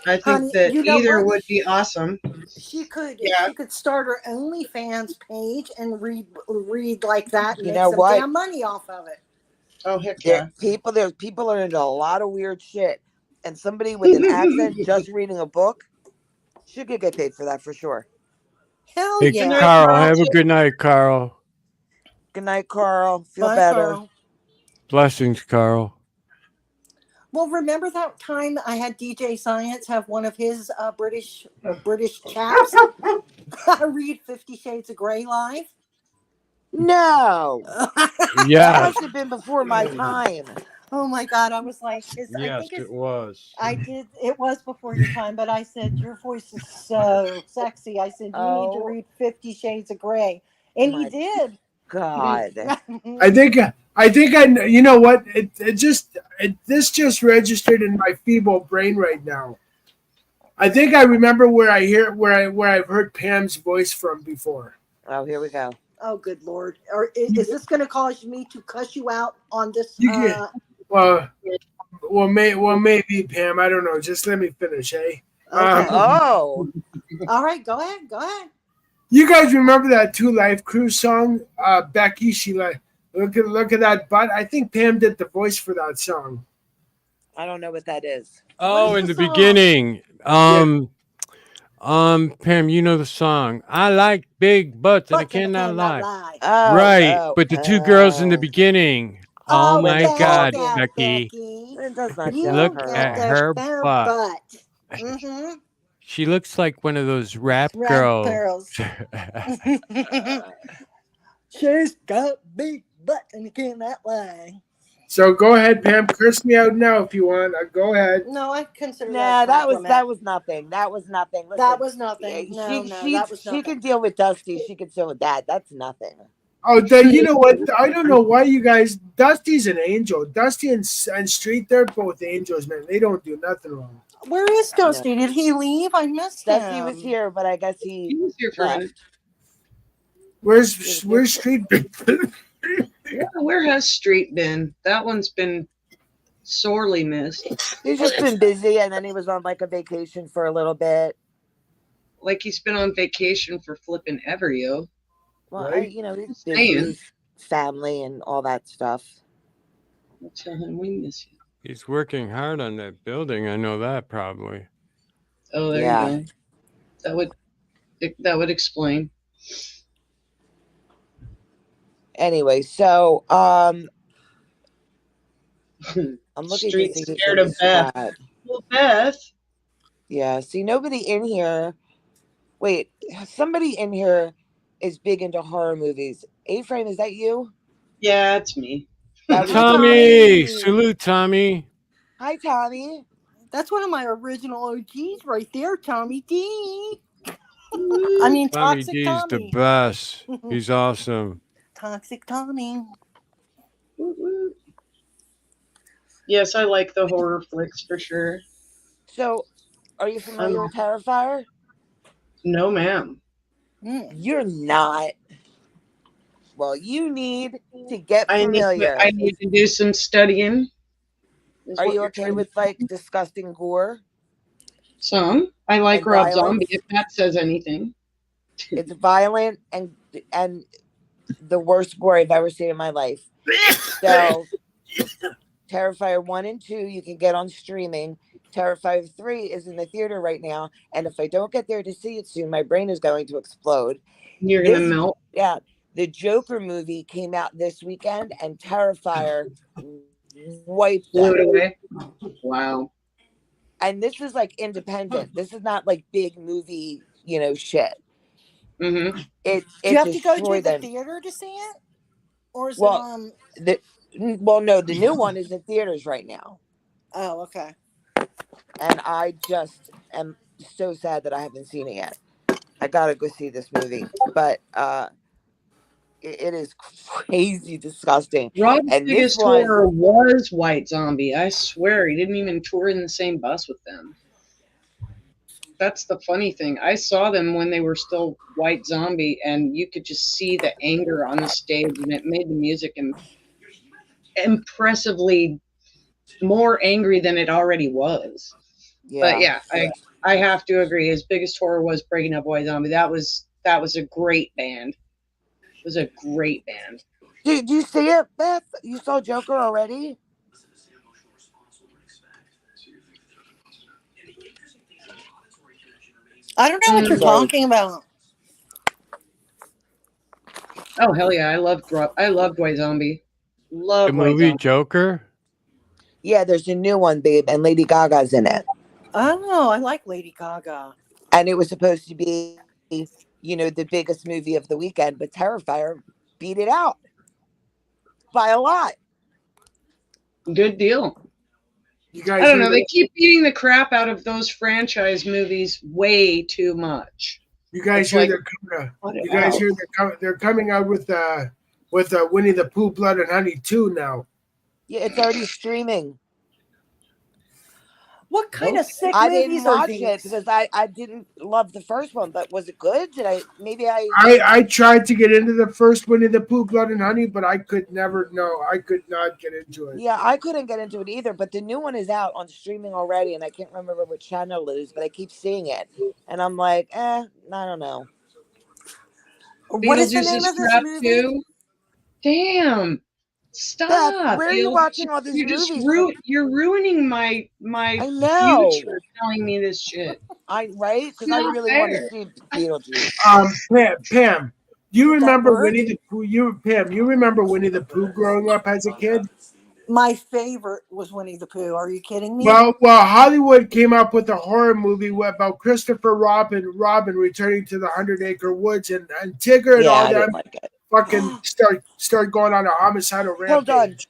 I think honey, that you know either what? would be awesome. She Yeah. could start her OnlyFans page and read like that and You make know some what? damn money off of it. Oh heck yeah. There's people are into a lot of weird shit, and somebody with an accent just reading a book, she could get paid for that for sure. Hell Hey, Good yeah. night, Carl, Carl. have a good night, Carl. Good night, Carl. Feel Bye, better. Carl. Blessings, Carl. Well, remember that time I had DJ Science have one of his British chaps read 50 Shades of Grey live? No, that Yes. must have been before my time. Oh my God. I was like, I Yes, think his it was. I did. It was before your time, but I said your voice is so sexy. I said you need to Oh read 50 Shades of Grey, and he my did. God. I think I think I. You know what? This just registered in my feeble brain right now. I think I remember where I've heard Pam's voice from before. Oh, here we go. Oh, good Lord. Is this going to cause me to cuss you out on this? You get well, maybe Pam. I don't know. Just let me finish, eh? Okay. Oh, All right, go ahead. Go ahead. You guys remember that Two Life Crew song? Becky, she like look at that butt. I think Pam did the voice for that song. I don't know what that is. Oh, What in is the the song? beginning. Pam, you know the song. I like big butts and I But I cannot cannot lie. lie. Right. Oh, But the two girls in the beginning. Oh Oh, when my they're look at God, talking, that, Becky. Becky. it does not show Look You her. got at the her fair butt. butt. Mm-hmm. She looks like one of those rap Rap girls. girls. She's got big butt and you cannot lie. So go ahead, Pam. Curse me out now if you want. Go ahead. No, I consider Nah, that a compliment. that was nothing. That was nothing. Listen, That was nothing. No, that was she nothing. can deal with Dusty. She can deal with that. That's nothing. Oh, you know what? I don't know why you guys. Dusty's an angel. Dusty and Street, they're both angels, man. They don't do nothing wrong. Where is Dusty? Did he leave? I missed him. Dusty was here, but I guess He he was here for a minute. left. Where's Street? Yeah, where has Street been? That one's been sorely missed. He's just been busy, and then he was on like a vacation for a little bit. Like he's been on vacation for flipping ever, yo. Well, Right. he's Just busy, saying. with family and all that stuff. I'll tell him we miss you. He's working hard on that building. I know that probably. Oh, there Yeah. you go. That would explain. Anyway, so I'm looking Street to see who's scared in of this Beth. chat. Well, Beth. Yeah, see, nobody in here. Wait, somebody in here is big into horror movies. A-Frame, is that you? Yeah, it's me. That was Tommy! Tommy. Salute, Tommy. Hi, Tommy. That's one of my original OGs right there, Tommy D. I mean, Tommy Toxic D's the Tommy. best. He's awesome. Toxic Tommy. Yes, I like the horror flicks for sure. So, are you familiar with Terrifier? No, ma'am. You're not. Well, you need to get I familiar. need to do some studying. is Are what you you're okay trying with to- like disgusting gore? Some? I like And Rob violence? Zombie, if that says anything. It's violent and the worst gore I've ever seen in my life. So, Terrifier 1 and 2 you can get on streaming. Terrifier 3 is in the theater right now, and if I don't get there to see it soon, my brain is going to explode. You're going to This- melt. Yeah, the Joker movie came out this weekend, and Terrifier wiped Blew them. it away. Wow. And this is like independent. This is not like big movie, shit. Mm-hmm. It Do you have to go to destroyed the them. theater to see it? Or is Well, it no, the new one is in theaters right now. Oh, okay. And I just am so sad that I haven't seen it yet. I gotta go see this movie. But it is crazy disgusting. Rob's And this biggest one- horror was White Zombie. I swear he didn't even tour in the same bus with them. That's the funny thing. I saw them when they were still White Zombie, and you could just see the anger on the stage, and it made the music impressively more angry than it already was. But yeah, I have to agree. His biggest horror was Breaking Up White Zombie. That was a great band. It was a great band. Did you see it, Beth? You saw Joker already? I don't know what you're Sorry. talking about. Oh hell yeah! I loved White Zombie. Love The White movie Zombie. Joker? Yeah, there's a new one, babe, and Lady Gaga's in it. Oh, I like Lady Gaga. And it was supposed to be, the biggest movie of the weekend, but Terrifier beat it out by a lot. Good deal. You guys I don't hear know. They keep beating the crap out of those franchise movies way too much. You guys It's hear like- they're coming. You guys hear they're coming out with with Winnie the Pooh, Blood and Honey 2 now. Yeah, it's already streaming. What kind of sick I didn't movies are watch it these? because I didn't love the first one, but was it good? Did I maybe I I tried to get into the first Winnie the Pooh, Blood and Honey, but I could never. No, I could not get into it. yeah, I couldn't get into it either, but the new one is out on streaming already, and I can't remember which channel it is, but I keep seeing it, and I'm like, I don't know. What is the Beetlejuice name is of this crap movie? too. Damn. Beth, Stop. where are you watching all these movies from? You're ruining my I know. future telling me this shit. Right? Because I Not really want to fair. see Beetlejuice. Pam, you Did that remember work? Winnie the Pooh? You remember Winnie the Pooh growing up as a kid? My favorite was Winnie the Pooh. Are you kidding me? Well, Hollywood came up with a horror movie about Christopher Robin returning to the 100-acre woods, and Tigger and Yeah, all I them didn't like it. fucking start going on a homicidal Hold on. rampage.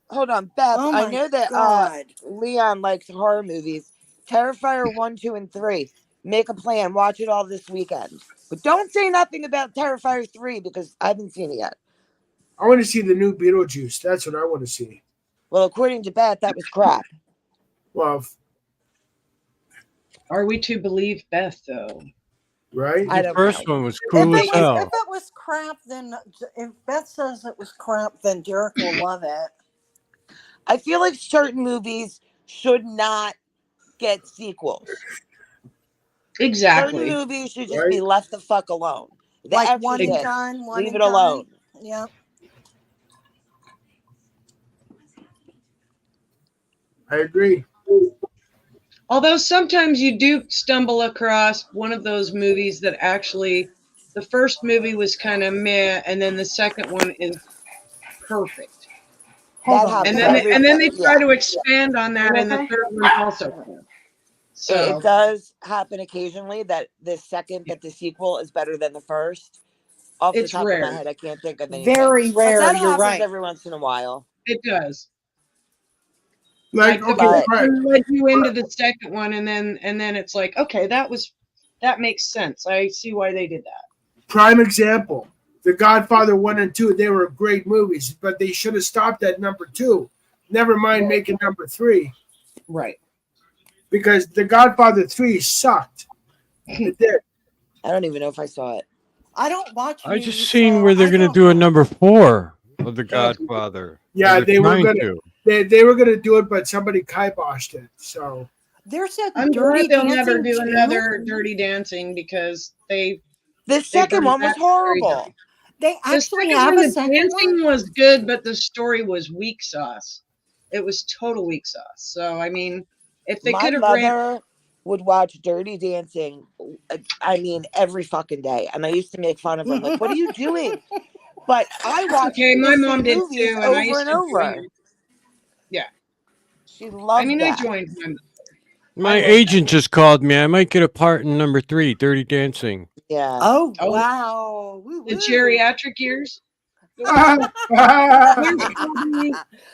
Hold on, Beth. Oh I my know that God. Leon likes horror movies. Terrifier 1, 2, and 3. Make a plan. Watch it all this weekend. But don't say nothing about Terrifier 3 because I haven't seen it yet. I want to see the new Beetlejuice. That's what I want to see. Well, according to Beth, that was crap. Well, Are we to believe Beth though? right? I The don't first know. one was cool as If hell. it was crap, then if Beth says it was crap, then Derek will love it. I feel like certain movies should not get sequels. Certain Exactly. movies should just be left the fuck alone. The Like one and Exorcist, done, one leave and it alone. done. Yep. I agree. Although sometimes you do stumble across one of those movies that actually the first movie was kind of meh and then the second one is perfect. Hold That on. happens. And then they try Yeah. to expand on that and the third one's also cool. So It does happen occasionally that the second, that the sequel is better than the first. Off the it's top of my rare. head, I can't think of anything. Very But rare. that You're happens right. every once in a while. It does. Like, the okay, first right. one led you into the second one and then it's like, okay, that makes sense. I see why they did that. Prime example. The Godfather 1 and 2, they were great movies, but they should have stopped at number 2. Never mind making number 3. Right. Because The Godfather 3 sucked. It did. I don't even know if I saw it. I don't watch I movies, just seen so where they're I going to don't do a know. number 4 of The Godfather. Yeah, Or they're they were trying gonna to. they were gonna do it, but somebody kiboshed it. So There's a I'm Dirty glad they'll never Dancing do too. another Dirty Dancing because The they've second done one was that very horrible. good. They The actually second have one, a the second dancing one. was good, but the story was weak sauce. It was total weak sauce. So I mean, if they My could have ran, mother would watch Dirty Dancing, I mean, every fucking day. And I used to make fun of her. I'm like, what are you doing? But I watched okay, my the mom same did movies too, and I over used and to join over. her. Yeah, She I loved mean, I that. joined them. My I love agent just called me. I might get a part in number 3, Dirty Dancing. Yeah. Oh Oh, wow! Woo the woo. geriatric years.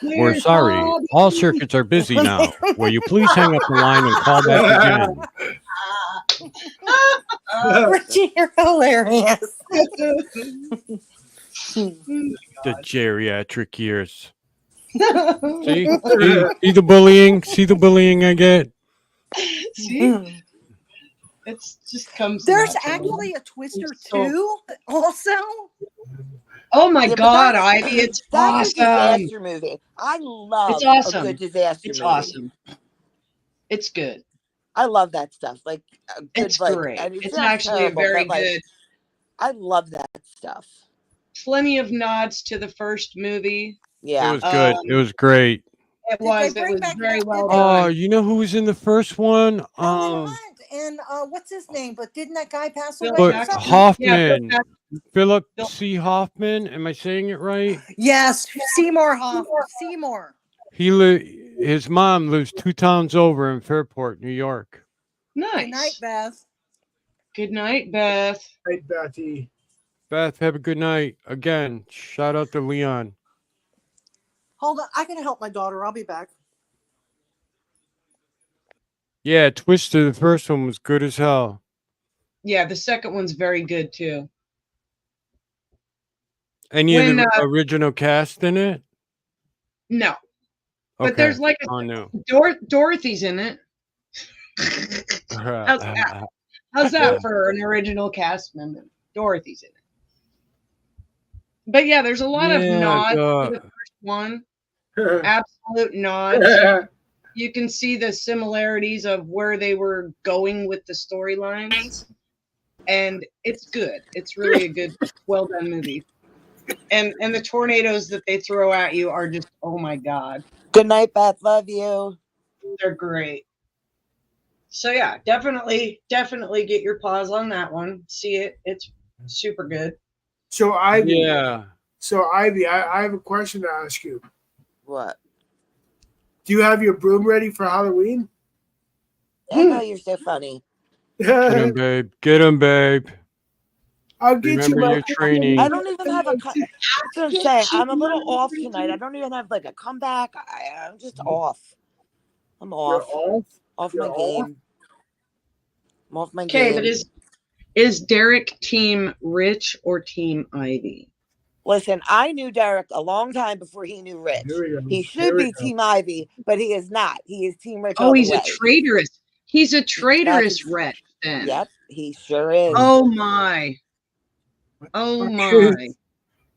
We're sorry. All circuits are busy now. Will you please hang up the line and call back again? Richie, you're hilarious. The geriatric years. See? See the bullying? See the bullying I get? See, it's just comes. There's naturally. actually a Twister So- 2 also. Oh my Yeah, but God, that's- Ivy! It's That's a awesome. disaster movie. I love It's awesome. a good disaster It's movie. awesome. It's good. I love that stuff. Like a good, It's like, great. and it It's sounds actually terrible, very but, like, good. I love that stuff. Plenty of nods to the first movie. It Yeah. was good. It was great. It Did was. they It bring was back very that- well did they- Oh, done. you know who was in the first one? Helen Hunt and what's his name? But didn't that guy pass Bill away? or Paxton. something? Hoffman. Yeah, Philip Bill- C. Hoffman. Am I saying it right? Yes, Seymour Seymour. His mom lives 2 towns over in Fairport, New York. nice. Good night, Beth. Good night, Beth. Right, Betty. Beth, have a good night. Again, shout out to Leon. Hold on, I can help my daughter. I'll be back. Yeah, Twister, the first one was good as hell. Yeah, the second one's very good too. Any of When the original cast in it? no, but Okay. there's like Oh no. Dorothy's in it. How's that? How's that for an original cast member? Dorothy's in it. But yeah, there's a lot of Yeah, nods to the first one. Absolute nods. You can see the similarities of where they were going with the storylines. And it's good. It's really a good, well done movie. And the tornadoes that they throw at you are just, oh my God. Good night, Beth. Love you. They're great. So yeah, definitely get your paws on that one. See it. It's super good. So Ivy, yeah. I have a question to ask you. What? Do you have your broom ready for Halloween? I know you're so funny. Get him, babe. Get him, babe. I'll get Remember you my your training. I don't even have a. That's what I'm saying. I'm a little off tonight. I don't even have like a comeback. I'm just off. I'm You're off. off. Off You're my off? game. I'm off my Okay, game. but is Derek team Rich or team Ivy? Listen, I knew Derek a long time before he knew Rich. Here we go. He should be Team Ivy, but he is not. He is Team Rich Oh, all the he's a way. traitorous. He's a traitorous That's- Rich then. Yep, he sure is. Oh my. Oh my.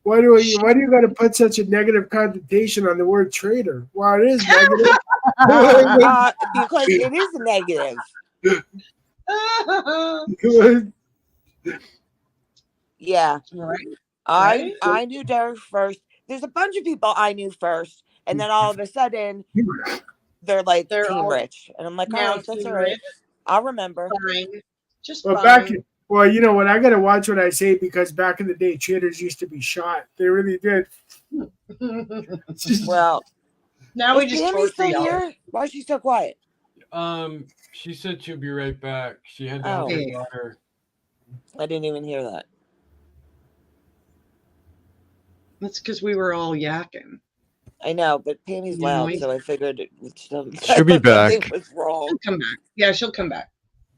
Why do you got to put such a negative connotation on the word traitor? Well, it is negative. Because it is negative. Yeah. Right. I knew Derek first. There's a bunch of people I knew first, and then all of a sudden they're like They're Team all Rich, and I'm like, all now right, that's Team all right. Rich. I'll remember. Fine. Just Well, fine. you know what? I got to watch what I say because back in the day, traitors used to be shot. They really did. Well, now we is just Tammy torture still y'all. here? Why is she so quiet? She said she'll be right back. She had to Oh. help her Okay. daughter. I didn't even hear that. That's because we were all yakking. I know, but Tammy's You loud, know, so I figured it was She'll be something back. was wrong. She'll come back. Yeah, she'll come back.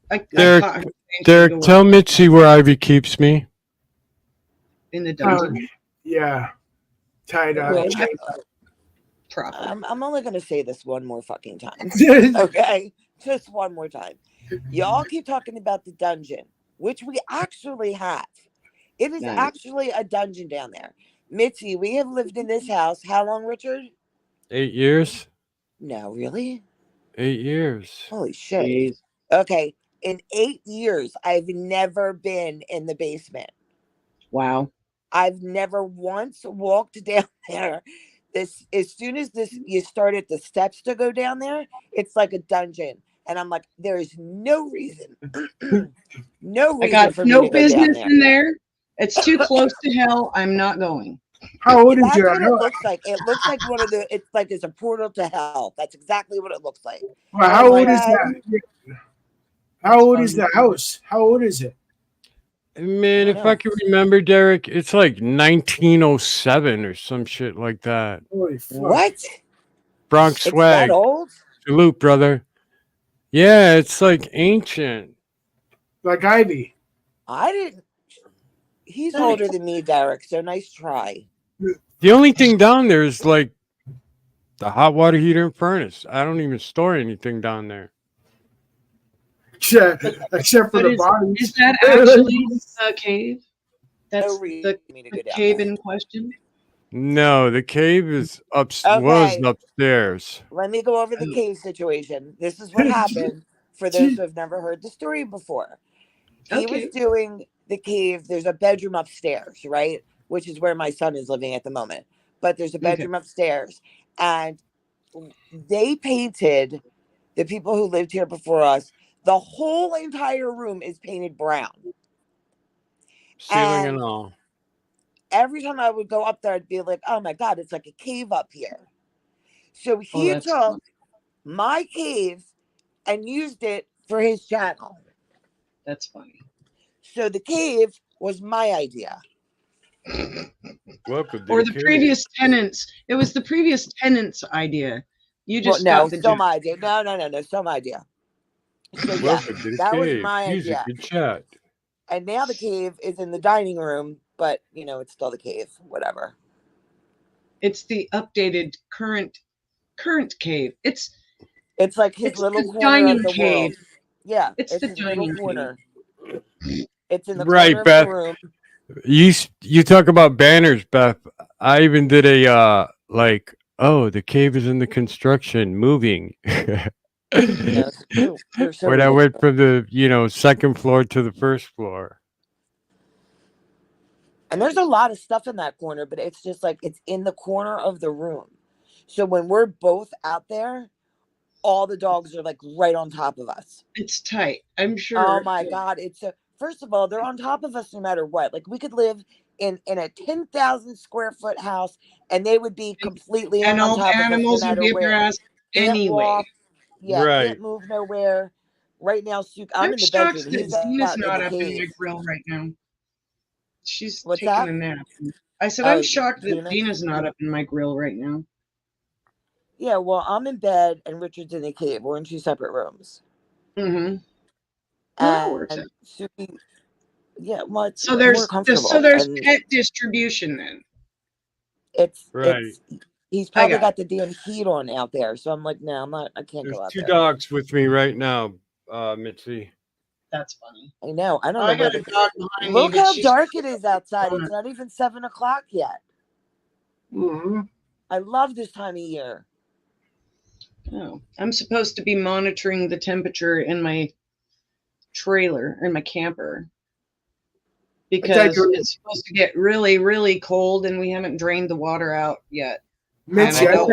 I Derek, caught her saying she'd Derek, go tell Mitzi where Ivy keeps me. in the dungeon. Yeah. Tied up. Okay, Chained properly. I'm only gonna say this one more fucking time. Okay, just one more time. Y'all keep talking about the dungeon, which we actually have. It is Nice. actually a dungeon down there. Mitzi, we have lived in this house. How long, Richard? 8 years. No, really? 8 years. Holy shit. Jeez. Okay, in 8 years, I've never been in the basement. Wow. I've never once walked down there. This as soon as you started the steps to go down there, it's like a dungeon. And I'm like, there is no reason, no I reason got for me no to go down business there. in there. It's too close to hell. I'm not going. How old is That's your what it looks like. It looks like one of the. It's like it's a portal to hell. That's exactly what it looks like. Well, how Oh old my is God. that? How old is the house? How old is it? Man, I if don't I know. can remember, Derek, it's like 1907 or some shit like that. Holy fuck. What? Bronx It's that swag. old? Salute, brother. Yeah, it's like ancient. Like Ivy. I didn't. He's Nice. older than me, Derek. So nice try. The only thing down there is like the hot water heater and furnace. I don't even store anything down there. Except for But the is bodies. that actually a cave? That's No reason the for me to go down cave there. in question. No, the cave is was Okay. upstairs. Let me go over the cave situation. This is what happened for those who have never heard the story before. He Okay. was doing the cave. There's a bedroom upstairs, right? Which is where my son is living at the moment. But there's a bedroom upstairs. And they painted, the people who lived here before us, the whole entire room is painted brown. Ceiling And and all. every time I would go up there, I'd be like, oh my God, it's like a cave up here. So Oh, he that's took my cave and used it for his channel. That's funny. So the cave was my idea. Welcome to Or the the cave. previous tenants. It was the previous tenants' idea. You Well, just no, got the still joke. my idea. No, still my idea. So yeah, Welcome to the that was cave. my Music idea. and chat. And now the cave is in the dining room but it's still the cave. Whatever. It's the updated current cave. It's like his little the corner of dining the cave. world. Yeah, It's it's the his little dining cave. corner. It's in the Right, corner of the Beth. room. You talk about banners, Beth. I even did a the cave is in the construction, moving. Yes, you're so When I went ridiculous. from the second floor to the first floor. And there's a lot of stuff in that corner, but it's just like it's in the corner of the room. So when we're both out there, all the dogs are like right on top of us. It's tight. I'm sure. Oh my God. First of all, they're on top of us no matter what. Like we could live in a 10,000 square foot house and they would be completely And on all the top of us no animals would matter be up your where. ass Can't anyway. walk. Yeah, Right. can't move nowhere. Right now, I'm I'm in the shocked bedroom. that He's Zena's out in not the up in my cave. grill right now. She's What's taking that? a nap. I said, Oh, I'm shocked that Gina? Zena's not up in my grill right now. Yeah, well, I'm in bed and Richard's in the cave. We're in 2 separate rooms. Mm-hmm. Well, that works And out. Suki, yeah, well, it's So more there's comfortable. And pet distribution then. Right. He's I probably got got the damn heat on out there. So I'm like, no, I can't There's go out 2 there. dogs with me right now, Mitzi. That's funny. I know. I don't know I got where a dog behind me, look but how she's dark it is outside. It's not even 7 o'clock yet. Mm-hmm. I love this time of year. Oh, I'm supposed to be monitoring the temperature in my trailer, in my camper, because it's supposed to get really, really cold and we haven't drained the water out yet. Mitzi, And I don't-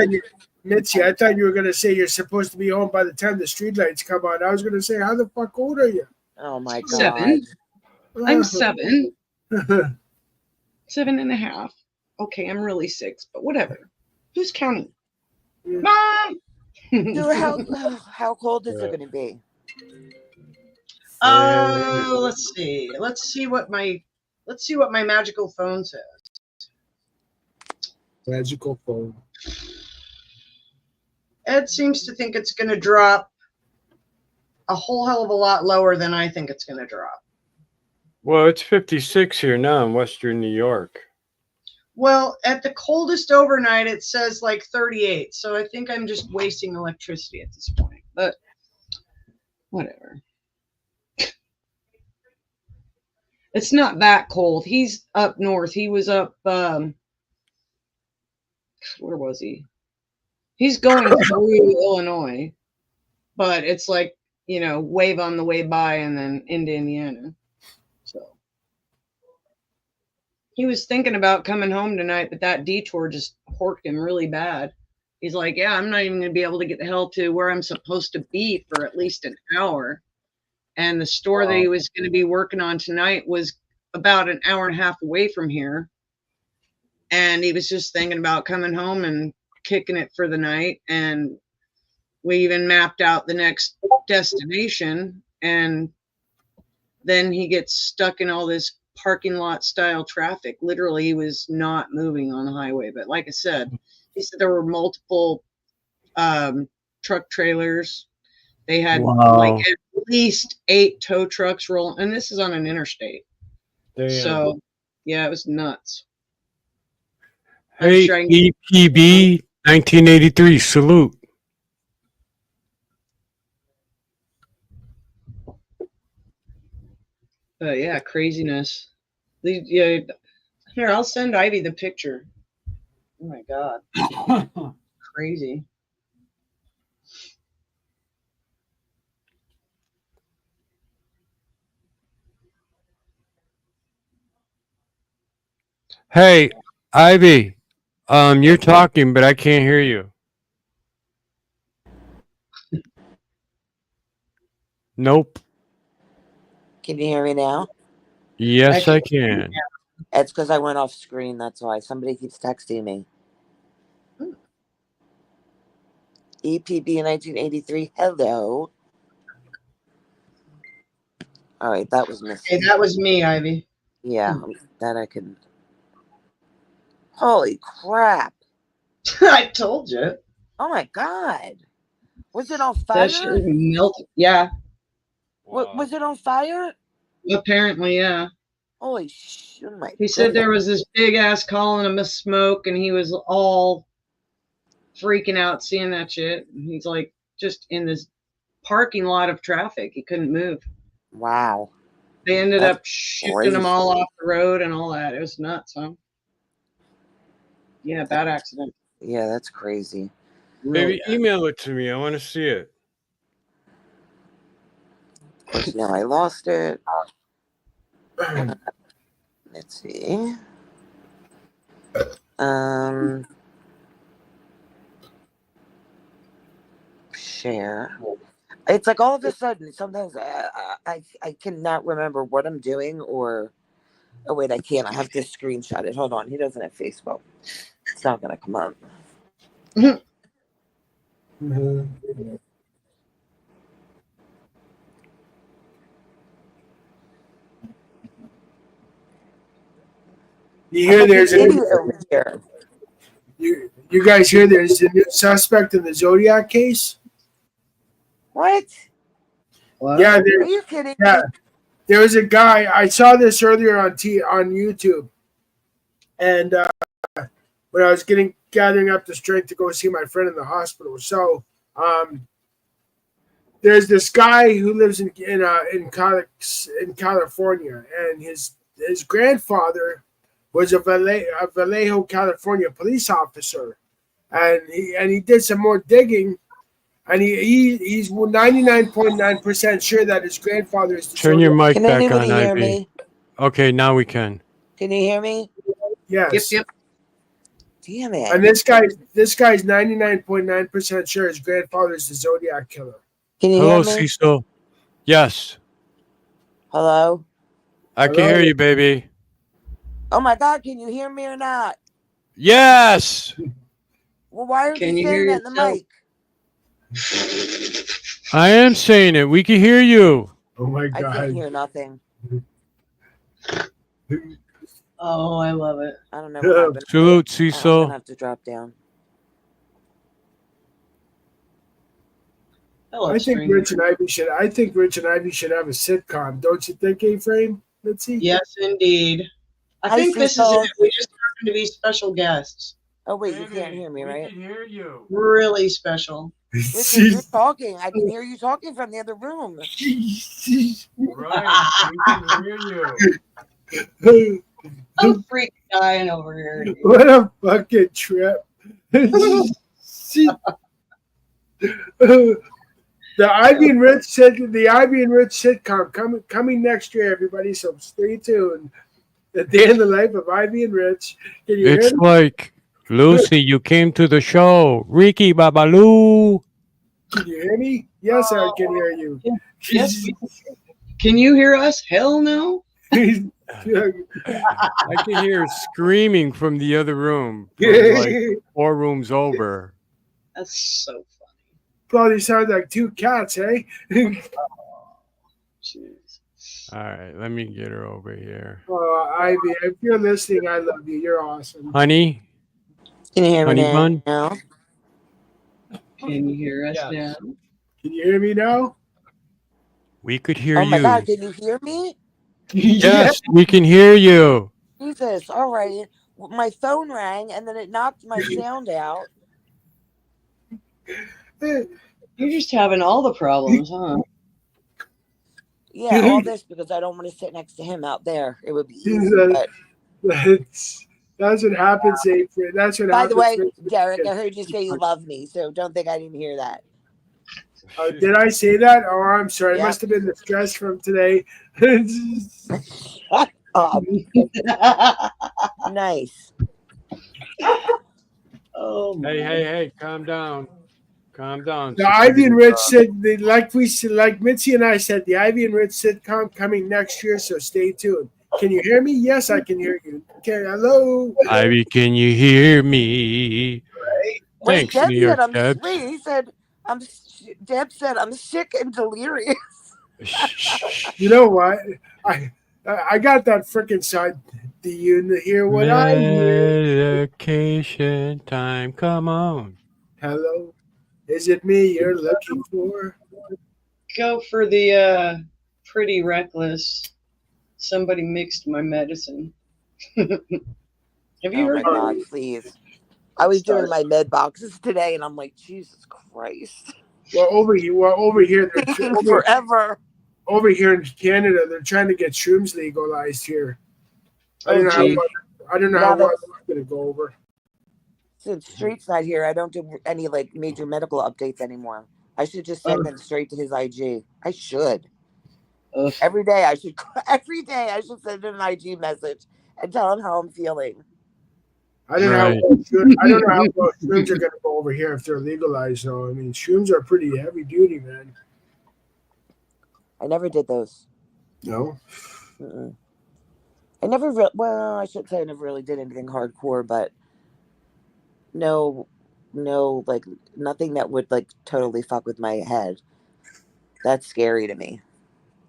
I thought you were gonna say you're supposed to be home by the time the streetlights come on. I was gonna say, how the fuck old are you? Oh my God. 7. I'm 7. 7.5. Okay, I'm really 6, but whatever. Who's counting? Yeah. Mom! So how cold is it going to be? Let's see. Let's see what my magical phone says. Magical phone. Ed seems to think it's going to drop a whole hell of a lot lower than I think it's going to drop. Well, it's 56 here now in Western New York. Well, at the coldest overnight, it says like 38. So I think I'm just wasting electricity at this point. But whatever. It's not that cold. He's up north. He was up, where was he? He's going through Illinois. But it's like, wave on the way by and then into Indiana. So he was thinking about coming home tonight, but that detour just horked him really bad. He's like, yeah, I'm not even going to be able to get the hell to where I'm supposed to be for at least an hour. And the store that he was going to be working on tonight was about an hour and a half away from here. And he was just thinking about coming home and kicking it for the night. And we even mapped out the next destination. And then he gets stuck in all this parking lot style traffic. Literally, he was not moving on the highway. But like I said, he said there were multiple truck trailers. They had like at least 8 tow trucks rolling, and this is on an interstate. Damn. So, yeah, it was nuts. Hey, EPB 1983, salute. Yeah, craziness. Yeah, here, I'll send Ivy the picture. Oh my God. Crazy. Hey, Ivy, you're talking, but I can't hear you. Nope. Can you hear me now? Yes, I can. It's because I went off screen. That's why. Somebody keeps texting me. EPB 1983. Hello. All right, that was missing. Hey, that was me, Ivy. Yeah, that I could. Holy crap! I told you. Oh my God! Was it on That fire? shit melted. Yeah. Was it on fire? Apparently, yeah. Holy shit! My He said goodness. there was this big ass column of smoke, and he was all freaking out seeing that shit. And he's like just in this parking lot of traffic. He couldn't move. Wow. They ended That's up shifting crazy. them all off the road and all that. It was nuts, huh? Yeah, bad accident. Yeah, that's crazy. Really Baby, email it to me. I want to see it. Of course, now I lost it. Let's see. Share. It's like all of a sudden, sometimes I cannot remember what I'm doing or. Oh, wait, I can't. I have to screenshot it. Hold on. He doesn't have Facebook. It's not going to come up. You hear there's a, idiot over here. you guys hear there's a new suspect in the Zodiac case? What? What? Yeah, Are you kidding yeah. me? There was a guy. I saw this earlier on YouTube, and when I was gathering up the strength to go see my friend in the hospital. So there's this guy who lives in California, and his grandfather was a Vallejo, California police officer, and he did some more digging. And he's 99.9% sure that his grandfather is the Turn your Zodiac. mic Can back anybody on, hear Ivy. me? Okay, now we can. Can you hear me? Yes. Yep. Damn it. And this guy's 99.9% sure his grandfather is the Zodiac killer. Can you Hello, hear me? Cecil. Yes, Hello? I can hear you, baby. Oh my God, can you hear me or not? Yes. Well, why aren't Can you you hear saying that in the yourself? mic? I am saying it. We can hear you. Oh my I can't God. hear nothing. Oh, I love it. I don't know what happened. Salute, I'm Cecil. gonna have to drop down. I I think Rich and Ivy should have a sitcom. Don't you think, A-Frame? Let's see. Yes, indeed. I Hi, think this is Cecil. it. We just happen to be special guests. Oh wait, you can't hear me, we right? can hear you. Really special. Richard, you're talking. I can hear you talking from the other room. Right, we can hear you. I'm freaking dying over here. Dude. What a fucking trip. The Ivy and Rich sitcom coming next year, everybody. So stay tuned. The day in the life of Ivy and Rich. Can you It's hear me? like, Lucy, you came to the show. Ricky Babaloo. Can you hear me? Yes, I can hear you. Yes. Can you hear us? Hell no. I can hear screaming from the other room, from like 4 rooms over. That's so funny. Probably sounds like 2 cats, eh? Jeez. All right, let me get her over here. Oh, Ivy, if you're listening, I love you. You're awesome. Honey? Can you hear me Honey bun? now? Can you hear us now? Can you hear me now? We could hear Oh my you. God, can you hear me? Yes, we can hear you. Jesus, all right. My phone rang and then it knocked my sound out. You're just having all the problems, huh? Yeah, all this because I don't want to sit next to him out there. It would be easy. But That's what happens, April. That's what by happens. the way, Derek, I heard you say you love me, so don't think I didn't hear that. Did I say that? Oh, I'm sorry. It Yeah. must have been the stress from today. Shut up. Nice. Oh my. Hey, calm down. Calm down. The Ivy and Rich said, like Mitzi and I said, the Ivy and Rich sitcom coming next year, so stay tuned. Can you hear me? Yes, I can hear you. Okay, hello. Ivy, can you hear me? Wait, Thanks, Deb New said York I'm. Debs. Wait, he said I'm. Deb said I'm sick and delirious. You know what? I got that freaking side. Do you hear what I hear? Medication time, come on. Hello, is it me you're looking for? Go for the pretty reckless. Somebody mixed my medicine. Have you Oh heard my that? God, please. I was doing my med boxes today, and I'm like, Jesus Christ, Well, over here, taking forever. over here in Canada, they're trying to get shrooms legalized here. I Oh, don't know how gee. well, I don't know Now how well that that's going to go over. since Street's not here, I don't do any like major medical updates anymore. I should just send Ugh. them straight to his IG. I should. Ugh. Every day I should send him an IG message and tell him how I'm feeling. I don't know Right. I don't know how well shrooms are going to go over here if they're legalized. Though I mean, shrooms are pretty heavy duty, man. I never did those. No. Mm-mm. I never really. Well, I should say I never really did anything hardcore, but no, like nothing that would like totally fuck with my head. That's scary to me.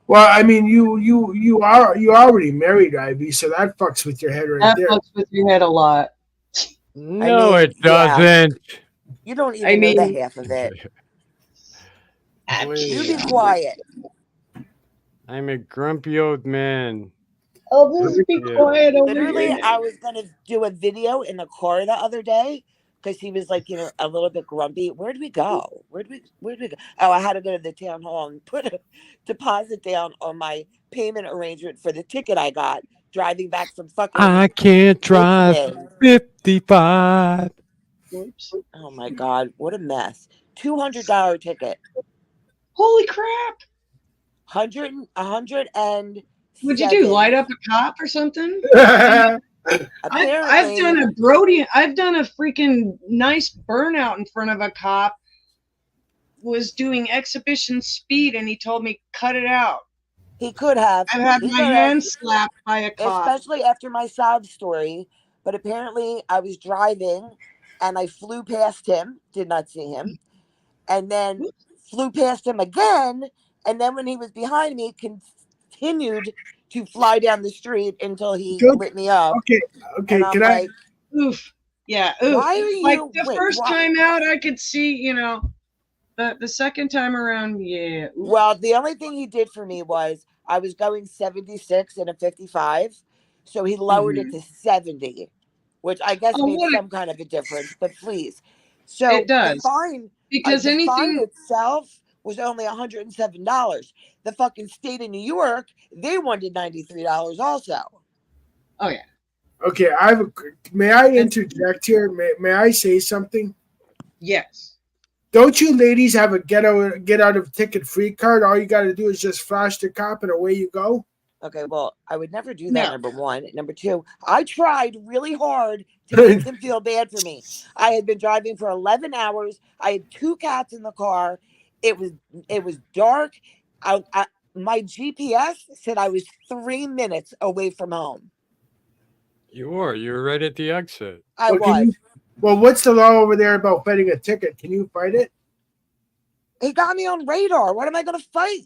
Well, I mean, you already married, Ivy, so that fucks with your head right That there. fucks with your head a lot. No, mean, it yeah. doesn't. You don't even I know the mean, half of it. You be Please. quiet. I'm a grumpy old man. I'll just be Yeah. quiet over Literally, here. I was gonna do a video in the car the other day because he was like, a little bit grumpy. Where did we go? Where did we go? Oh, I had to go to the town hall and put a deposit down on my payment arrangement for the ticket I got driving back from fucking I can't drive Richmond. 55. Whoops. Oh my God, what a mess! $200 ticket. Holy crap! 107. What'd you do? Light up a cop or something? Apparently, I've done a Brody. I've done a freaking nice burnout in front of a cop. Was doing exhibition speed, and he told me cut it out. he could have. I've had He my could have. hand slapped by a cop. Especially after my sob story. But apparently, I was driving and I flew past him, did not see him, and then flew past him again. And then when he was behind me, continued to fly down the street until he Good. lit me up. Okay. And I'm Can I? like, Oof. Yeah. Oof. why are Like you? the wait, first why? time out, I could see, but the second time around, yeah. Oof. Well, the only thing he did for me was I was going 76 in a 55. So he lowered it to 70, which I guess Oh, made what a- some kind of a difference, but please. So It does. the fine, Because the fine anything. itself was only $107. The fucking state of New York, they wanted $93 also. Oh yeah. Okay, may I interject here? May I say something? Yes. Don't you ladies have a get out of ticket free card? All you got to do is just flash the cop and away you go. Okay, well, I would never do that, No. number one. Number two, I tried really hard to make them feel bad for me. I had been driving for 11 hours. I had 2 cats in the car. It was dark. My GPS said I was 3 minutes away from home. You were right at the exit. I was. What's the law over there about fighting a ticket? Can you fight it? He got me on radar. What am I going to fight?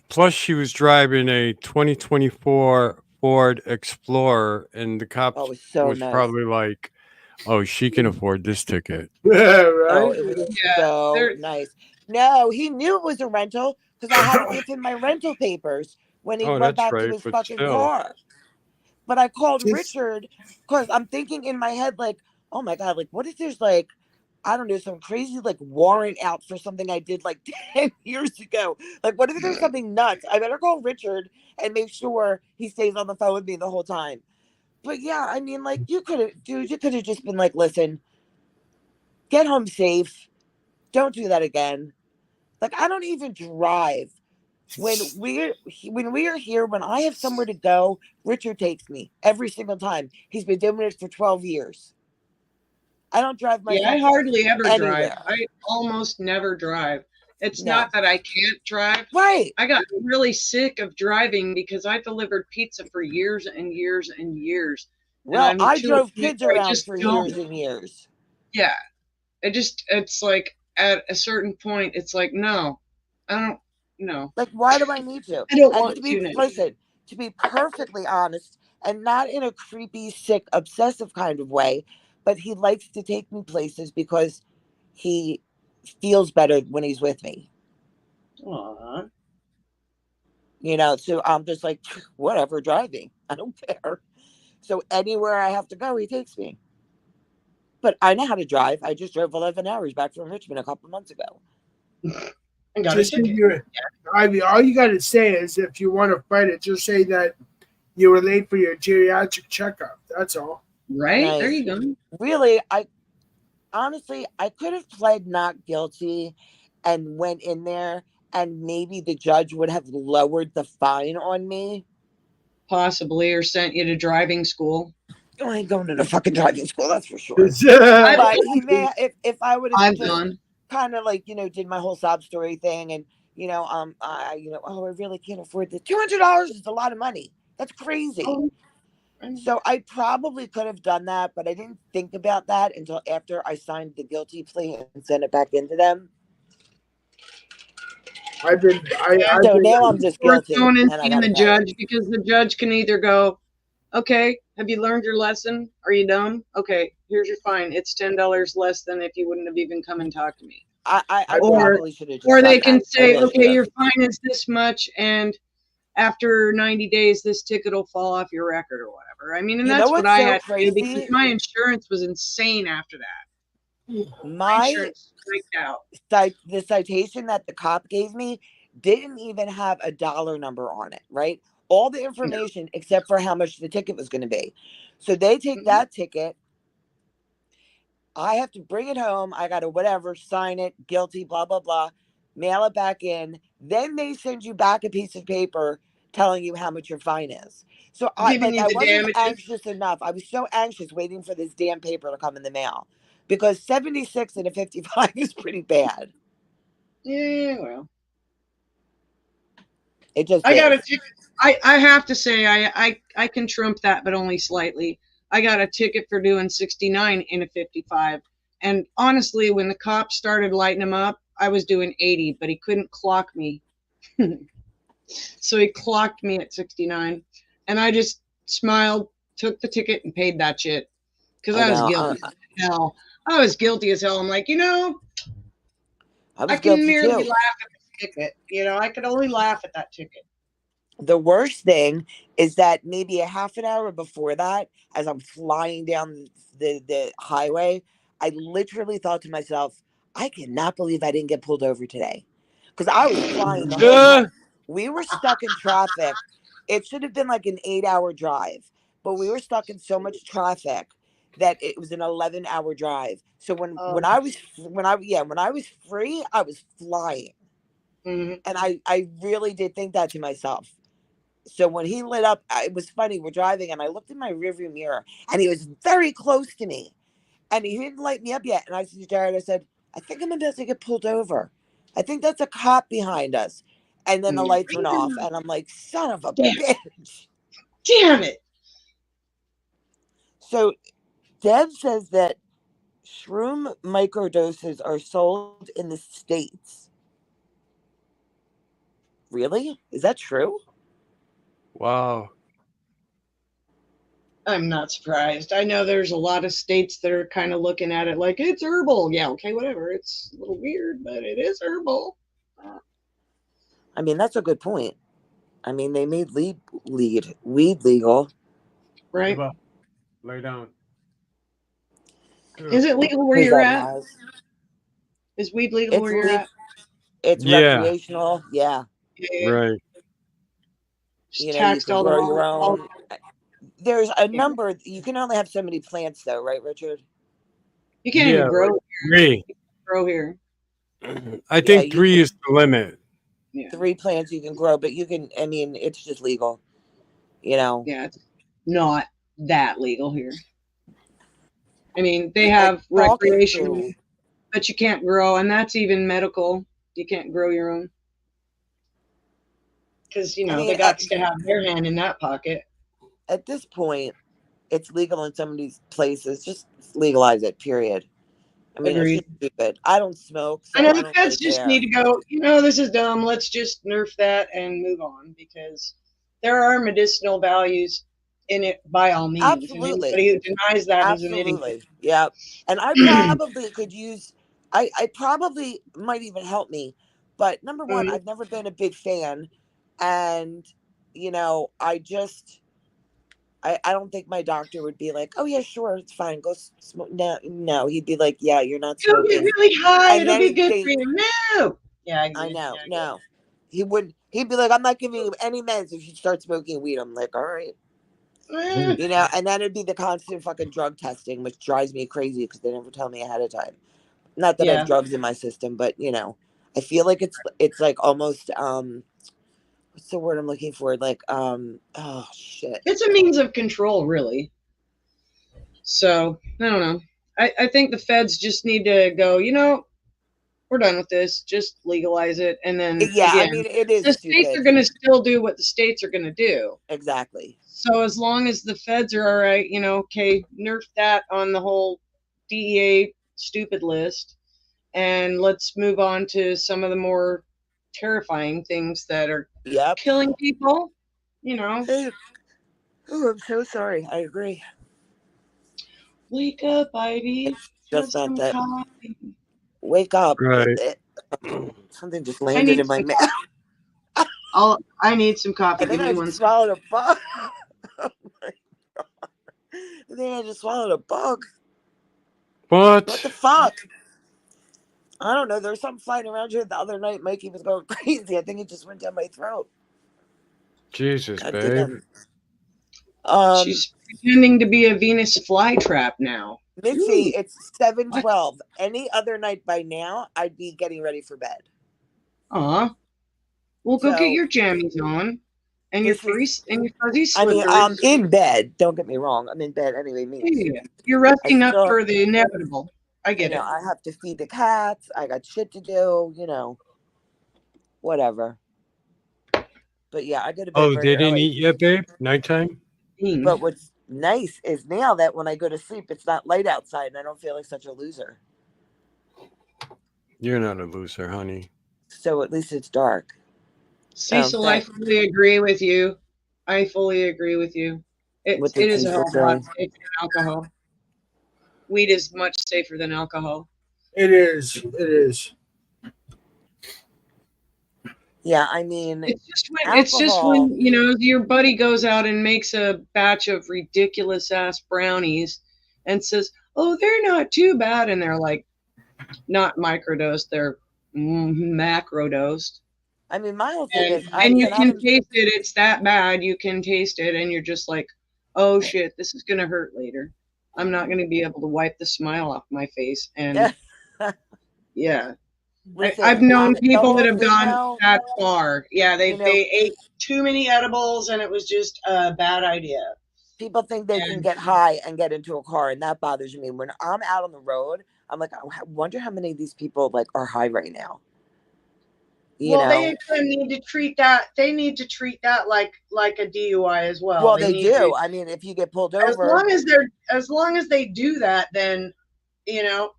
Plus, she was driving a 2024 Ford Explorer, and the cop Oh, it was so was nice. probably like, "Oh, she can afford this ticket." Oh, Right? it was Yeah, so they're- nice. No, he knew it was a rental because I had to give him my rental papers when he Oh, went that's back to right, his but fucking still. car. But I called Just- Richard because I'm thinking in my head, like, oh my God, like, what if there's like, I don't know, some crazy like warrant out for something I did like 10 years ago? Like, what if there's something nuts? I better call Richard and make sure he stays on the phone with me the whole time. But yeah, I mean, like, you could have just been like, listen, get home safe. Don't do that again. Like, I don't even drive. When we're here, when I have somewhere to go, Richard takes me every single time. He's been doing it for 12 years. I don't drive myself. Yeah, I hardly ever anywhere. drive. I almost never drive. It's No. not that I can't drive. Right. I got really sick of driving because I delivered pizza for years and years and years. Well, I'm I to a drove point kids where I around just for don't- years and years. Yeah. It's like at a certain point, it's like, no, I don't, no. Like, why do I need to? I don't And want to be to now. listen, to be perfectly honest, and not in a creepy, sick, obsessive kind of way, but he likes to take me places because he feels better when he's with me. Aw. So I'm just like, whatever, driving. I don't care. So anywhere I have to go, he takes me. But I know how to drive. I just drove 11 hours back from Richmond a couple months ago. And got a Just ticket. Ivy, all you got to say is if you want to fight it, just say that you were late for your geriatric checkup. That's all. Right? There Nice. you go. Really, honestly, I could have pled not guilty and went in there, and maybe the judge would have lowered the fine on me. Possibly, or sent you to driving school. I ain't going to the fucking driving school, that's for sure. I've, But he may, if I would have I've just gone. kind of like, did my whole sob story thing, and oh, I really can't afford this. $200 is a lot of money. That's crazy. Oh, So I probably could have done that, but I didn't think about that until after I signed the guilty plea and sent it back into them. I've been, I've So been, now I'm just worth guilty, going and and I seeing gotta the pay. judge, because the judge can either go, okay, have you learned your lesson? Are you dumb? Okay, here's your fine. It's $10 less than if you wouldn't have even come and talked to me. I Or probably should have just or done they can that. I say, really okay, should your have. fine is this much, and after 90 days, this ticket will fall off your record or whatever. I mean, and You know that's what what's I so had to do, because crazy? my insurance was insane after that. My My insurance freaked out. the citation that the cop gave me didn't even have a dollar number on it, right? All the information except for how much the ticket was going to be. So they take that ticket. I have to bring it home. I got to whatever, sign it, guilty, blah, blah, blah, mail it back in. Then they send you back a piece of paper telling you how much your fine is. So Giving you I the wasn't damages. anxious enough. I was so anxious waiting for this damn paper to come in the mail because 76 and a 55 is pretty bad. Yeah, well. It just I got a is. ticket. I have to say I can trump that, but only slightly. I got a ticket for doing 69 in a 55. And honestly, when the cops started lighting him up, I was doing 80, but he couldn't clock me. So he clocked me at 69. And I just smiled, took the ticket, and paid that shit. Because I was know. guilty as hell. I was guilty as hell. I'm like, I I was can guilty merely too. laugh at the ticket. I could only laugh at that ticket. The worst thing is that maybe a half an hour before that, as I'm flying down the highway, I literally thought to myself, I cannot believe I didn't get pulled over today. Because I was flying the whole time. We were stuck in traffic. It should have been like an 8-hour drive, but we were stuck in so much traffic that it was an 11-hour drive. So when I was free, I was flying. Mm-hmm. And I really did think that to myself. So when he lit up, it was funny. We're driving, and I looked in my rearview mirror, and he was very close to me, and he didn't light me up yet. And I said to Jared, I said, I think I'm about to get pulled over. I think that's a cop behind us. And then the lights went off, and I'm like, son of a bitch. Damn it. So Deb says that shroom microdoses are sold in the States. Really? Is that true? Wow. I'm not surprised. I know there's a lot of states that are kind of looking at it like it's herbal. Yeah, okay, whatever. It's a little weird, but it is herbal. I mean, that's a good point. I mean, they made weed legal. Right? Lay down. Is it legal where Who's you're that, at? Miles? Is weed legal where you're at? It's Yeah. recreational. Yeah. Right. You Taxed can all the grow your all, own. There's a number. You can only have so many plants, though, right, Richard? you can't even grow here. 3. Grow here. I think you 3 is the limit. Yeah. 3 plants you can grow, but you can. I mean, it's just legal. Yeah, it's not that legal here. I mean, they have recreational, but you can't grow, and that's even medical. You can't grow your own. Because, they got to have their hand in that pocket. At this point, it's legal in some of these places. Just legalize it, period. I mean, Agreed. it's just stupid. I don't smoke, so I know I the don't feds really just care. need to go, this is dumb. Let's just nerf that and move on, because there are medicinal values in it by all means. Absolutely. And anybody who denies that is an idiot. Absolutely. Yeah. And I probably could use, I probably might even help me. But number one, I've never been a big fan. And, you know, I don't think my doctor would be like, oh, yeah, sure, it's fine. Go smoke. No, he'd be like, yeah, you're not You'll get smoking. really high. And It'll then be he'd good say, for you. No. Yeah, I I agree. know, no. He wouldn't. He'd be like, I'm not giving you any meds if you start smoking weed. I'm like, all right. Eh, You know, and then it'd be the constant fucking drug testing, which drives me crazy because they never tell me ahead of time. Not that I have yeah. drugs in my system, but you know, I feel like it's like almost what's the word I'm looking for? Like oh shit. It's a means of control, really. So, I don't know. I think the feds just need to go, we're done with this. Just legalize it. And then, Yeah, I again, mean it is the states are stupid. going to still do what the states are going to do. Exactly. So, as long as the feds are all right, okay, nerf that on the whole DEA stupid list. And let's move on to some of the more terrifying things that are Yep. killing people, you know. Oh, I'm so sorry. I agree. Wake up, Ivy. Have Just not some that. coffee. Wake up. Right. Something just I landed need in my some mouth. I need some coffee. I think Give me I one just second. swallowed a bug. Oh my God. I think I just swallowed a bug. What the What? fuck? I don't know. There was something flying around here the other night. Mikey was going crazy. I think it just went down my throat. Jesus, God babe. damn. She's pretending to be a Venus flytrap now. Mitzi, Ooh, it's 7:12. Any other night by now, I'd be getting ready for bed. aw. Well, go get So your jammies on and your this is, fuzzy I mean, I'm slippers. in bed. Don't get me wrong. I'm in bed anyway. Means Yeah, you're I resting up still, for the inevitable. I you get know, it. I have to feed the cats. I got shit to do. You know, whatever. But yeah, I go to bed Oh, very they didn't early. eat yet, babe? Nighttime? But what's nice is now that when I go to sleep, it's not light outside, and I don't feel like such a loser. You're not a loser, honey. So at least it's dark. Cecil, I Thanks. fully agree with you. I fully agree with you. What It did is a hell Cecil of a lot say? safer than alcohol. Weed is much safer than alcohol. It is. It is. Yeah, I mean, It's just alcohol. when, your buddy goes out and makes a batch of ridiculous ass brownies and says, "Oh, they're not too bad." And they're like, not microdosed, they're macrodosed. I mean, my whole thing And is, and you and can I'm, taste it. It's that bad. You can taste it and you're just like, "Oh shit, this is going to hurt later. I'm not going to be able to wipe the smile off my face." And yeah. I've listen. known The people that whole have thing gone though, that far. Yeah, you they know, ate too many edibles and it was just a bad idea. people think they can And get high and get into a car, and that bothers me. When I'm out on the road, I'm like, I wonder how many of these people like are high right now. You well, they know, again need to treat that. They need to treat that like a DUI as well. well, They they need to, do. I mean, if you get pulled over, as long as they do that, then you know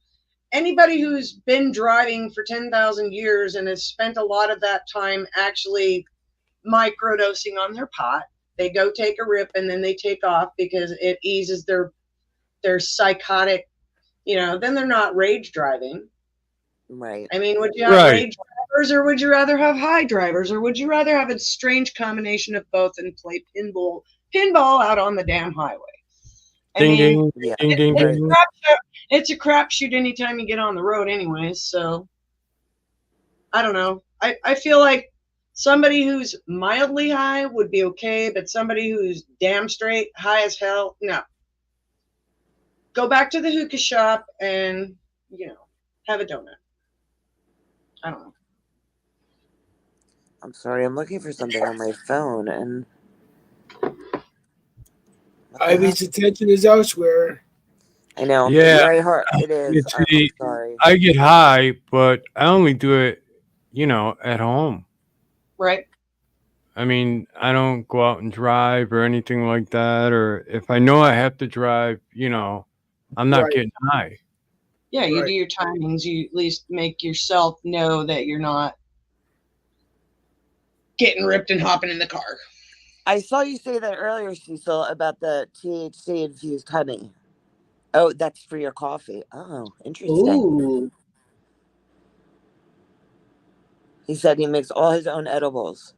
anybody who's been driving for 10,000 years and has spent a lot of that time actually microdosing on their pot, they go take a rip and then they take off because it eases their psychotic, then they're not rage driving. right? I mean, would you have Right. rage drivers or would you rather have high drivers or would you rather have a strange combination of both and play pinball out on the damn highway? I Ding, mean, ding, Yeah, ding, ding, right. ding. it's a crapshoot anytime you get on the road anyways, so I don't know. I feel like somebody who's mildly high would be okay, but somebody who's damn straight high as hell, no. Go back to the hookah shop and, have a donut. I don't know. I'm sorry, I'm looking for something on my phone, and Ivy's attention is elsewhere. I know I'm Yeah. very hard. It is. I'm See, sorry. I get high, but I only do it, at home. Right? I mean, I don't go out and drive or anything like that. Or if I know I have to drive, I'm not Right. getting high. Yeah, you Right. do your timings. You at least make yourself know that you're not getting ripped and hopping in the car. I saw you say that earlier, Cecil, about the THC infused honey. Oh, that's for your coffee. Oh, interesting. Ooh. He said he makes all his own edibles.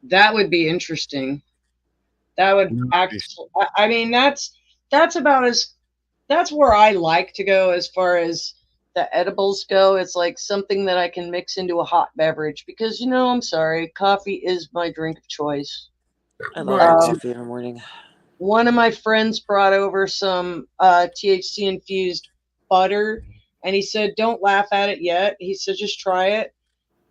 That would be interesting. That would Nice. actually, I mean, that's about that's where I like to go as far as the edibles go. It's like something that I can mix into a hot beverage because, I'm sorry, coffee is my drink of choice. I love my Right. coffee in the morning. One of my friends brought over some THC infused butter, and he said, "Don't laugh at it yet." He said, "Just try it."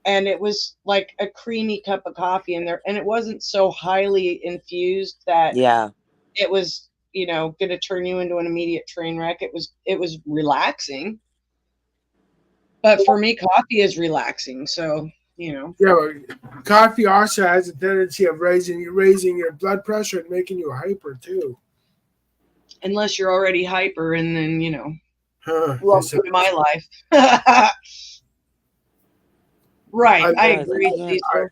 And it was like a creamy cup of coffee in there, and it wasn't so highly infused that Yeah. it was, going to turn you into an immediate train wreck. It was relaxing, but for me, coffee is relaxing. So, Yeah, but coffee also has a tendency of raising your blood pressure and making you hyper too. unless you're already hyper, and then Huh. welcome to my life. Right, I Guys, I agree, can't. Cecil.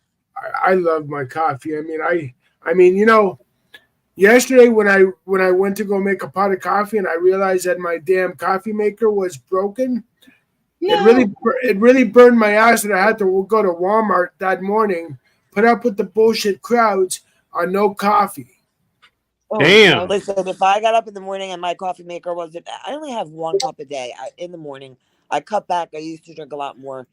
I love my coffee. I mean, yesterday when I went to go make a pot of coffee and I realized that my damn coffee maker was broken, No. it really burned my ass that I had to go to Walmart that morning, put up with the bullshit crowds on no coffee. Oh, Damn. no. Listen, if I got up in the morning and my coffee maker wasn't, I only have 1 cup a day in the morning. I cut back. I used to drink a lot more.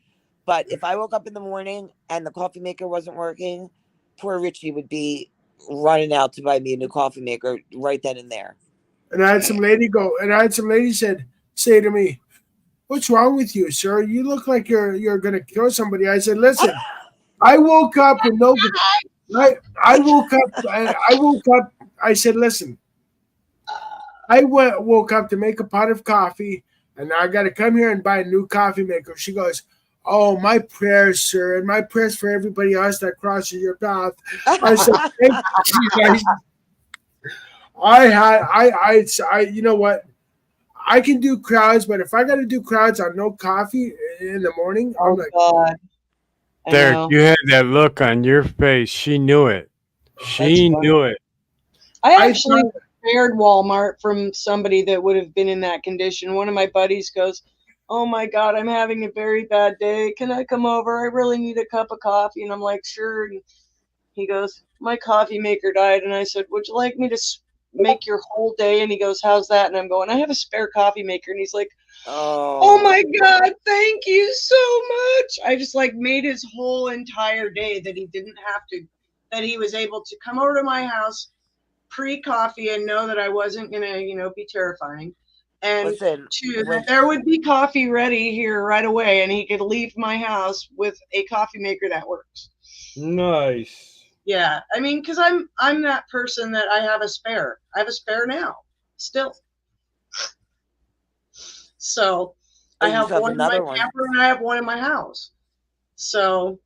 But if I woke up in the morning and the coffee maker wasn't working, poor Richie would be running out to buy me a new coffee maker right then and there. And I had some lady say to me, "What's wrong with you, sir? You look like you're gonna kill somebody." I said, "Listen, I woke up with no. I woke up. I woke up. I said, listen. Woke up to make a pot of coffee, and I got to come here and buy a new coffee maker." She goes, "Oh, my prayers, sir, and my prayers for everybody else that crosses your path." I said, "Thank you." You know what? I can do crowds, but if I got to do crowds on no coffee in the morning, I'm Oh, like, God. I Derek, know. you had that look on your face. She knew it. That's She funny. knew it. I I actually thought, spared Walmart from somebody that would have been in that condition. One of my buddies goes, "Oh my God, I'm having a very bad day. Can I come over? I really need a cup of coffee." And I'm like, "Sure." And he goes, "My coffee maker died." And I said, "Would you like me to make your whole day?" And he goes, "How's that?" And I'm going, "I have a spare coffee maker." And he's like, "Oh my God, thank you so much." I just like made his whole entire day that he didn't have to, that he was able to come over to my house pre-coffee and know that I wasn't gonna, be terrifying. And Listen, two, that when there would be coffee ready here right away, and he could leave my house with a coffee maker that works. Nice. Yeah, I mean, because I'm that person that I have a spare. I have a spare now, still. So I you have have one in my another one. camper and I have one in my house. So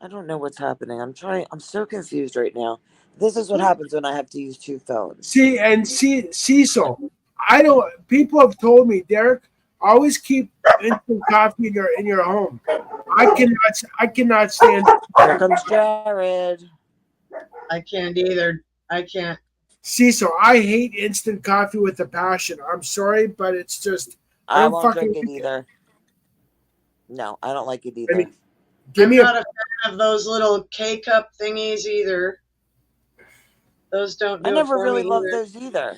I don't know what's happening. I'm so confused right now. This is what happens when I have to use 2 phones. Cecil, I don't. People have told me, Derek, always keep instant coffee in your home. I cannot stand. Here comes Jared. I can't either. I can't. Cecil, I hate instant coffee with a passion. I'm sorry, but it's just I I don't won't fucking drink it like it. either. No, I don't like it I either. mean, give I'm me not a fan of those little K-cup thingies either. Those don't I do it never for really me loved either. those either.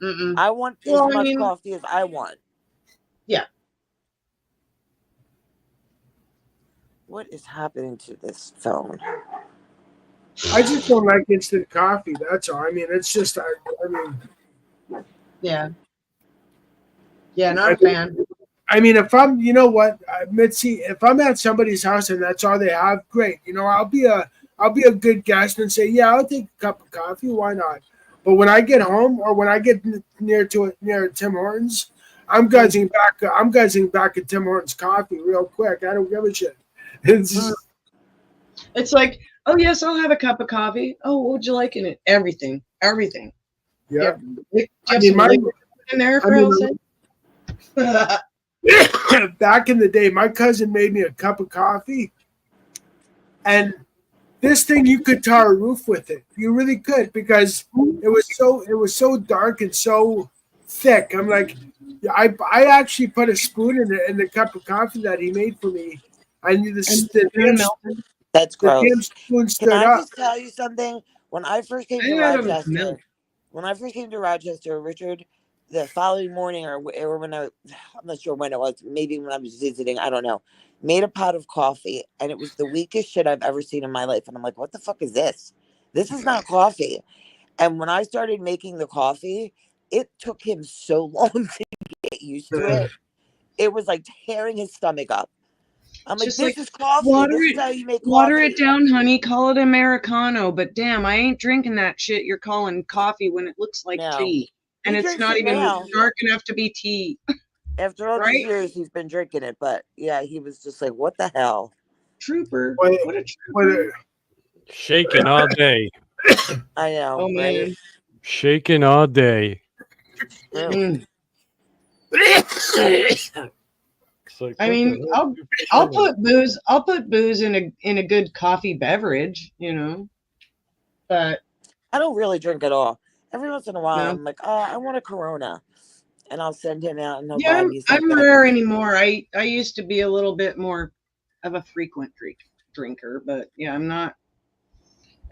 Mm-mm. I want as Well, I much mean, coffee as I want. yeah. What is happening to this phone? I just don't like instant coffee. That's all. I mean, it's just I mean, Yeah. Yeah, not I a fan. I mean, if I'm, you know what, Mitzi, if I'm at somebody's house and that's all they have, great. I'll be a good guest and say, yeah, I'll take a cup of coffee. Why not? But when I get home or when I get near Tim Hortons, I'm guzzing back at Tim Hortons coffee real quick. I don't give a shit. It's just, It's like, oh yes, I'll have a cup of coffee. Oh, what would you like in it? Everything. Everything. yeah. Do you I have mean, some liquid in there for hell's sake? back in the day, my cousin made me a cup of coffee, and this thing you could tar a roof with it. You really could because it was so dark and so thick. I'm like, I actually put a spoon in the cup of coffee that he made for me. I knew And melted. That's The damn gross. spoon Can stood I up. just tell you something? When I first came I to had it with milk. Rochester, Richard, the following morning or when I'm not sure when it was, maybe when I was visiting, I don't know, made a pot of coffee, and it was the weakest shit I've ever seen in my life. And I'm like, what the fuck is this? This is not coffee. And when I started making the coffee, it took him so long to get used to it. It was like tearing his stomach up. I'm like, Just this like is coffee. water This is it, how you make water coffee. it down, honey. Call it Americano. But damn, I ain't drinking that shit you're calling coffee when it looks like No. tea, and He it's drinks not it even now. dark enough to be tea. After all these Right? years, he's been drinking it. But yeah, he was just like, what the hell? Trooper. Wait, What a wait, trooper. Shaking all day. I know, Oh right? man. Shaking all day. True. Mm. It's like, I what the mean, hell? I'll put booze in a good coffee beverage, you know. But I don't really drink at all. Every once in a while, no. I'm like, oh, I want a Corona. And I'll send him out and he'll Yeah, buy me I'm something. rare anymore. I used to be a little bit more of a frequent drinker, but yeah, I'm not.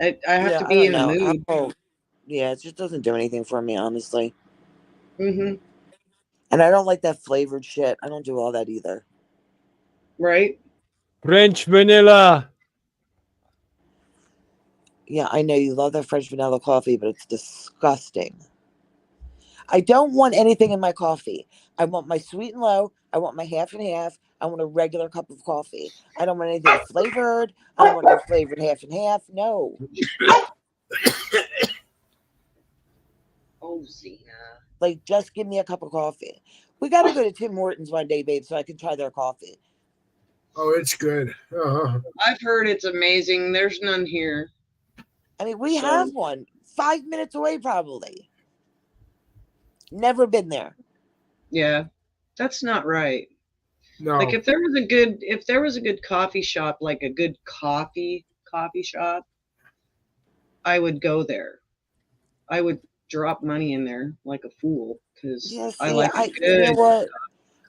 I have Yeah, to I be don't in a know. mood. Yeah, it just doesn't do anything for me, honestly. Mm-hmm. And I don't like that flavored shit. I don't do all that either. Right? French vanilla. Yeah, I know you love that French vanilla coffee, but it's disgusting. I don't want anything in my coffee. I want my sweet and low. I want my half and half. I want a regular cup of coffee. I don't want anything flavored. I don't want no flavored half and half. No. Oh, Zena. Like, just give me a cup of coffee. We got to go to Tim Hortons one day, babe, so I can try their coffee. oh, it's good. Uh-huh. I've heard it's amazing. There's none here. I mean, we So- have one 5 minutes away, probably. Never been there. Yeah, that's not right. No. Like if there was a good coffee shop, like a good coffee shop, I would go there. I would drop money in there like a fool because Yeah, I see, like a you know good what?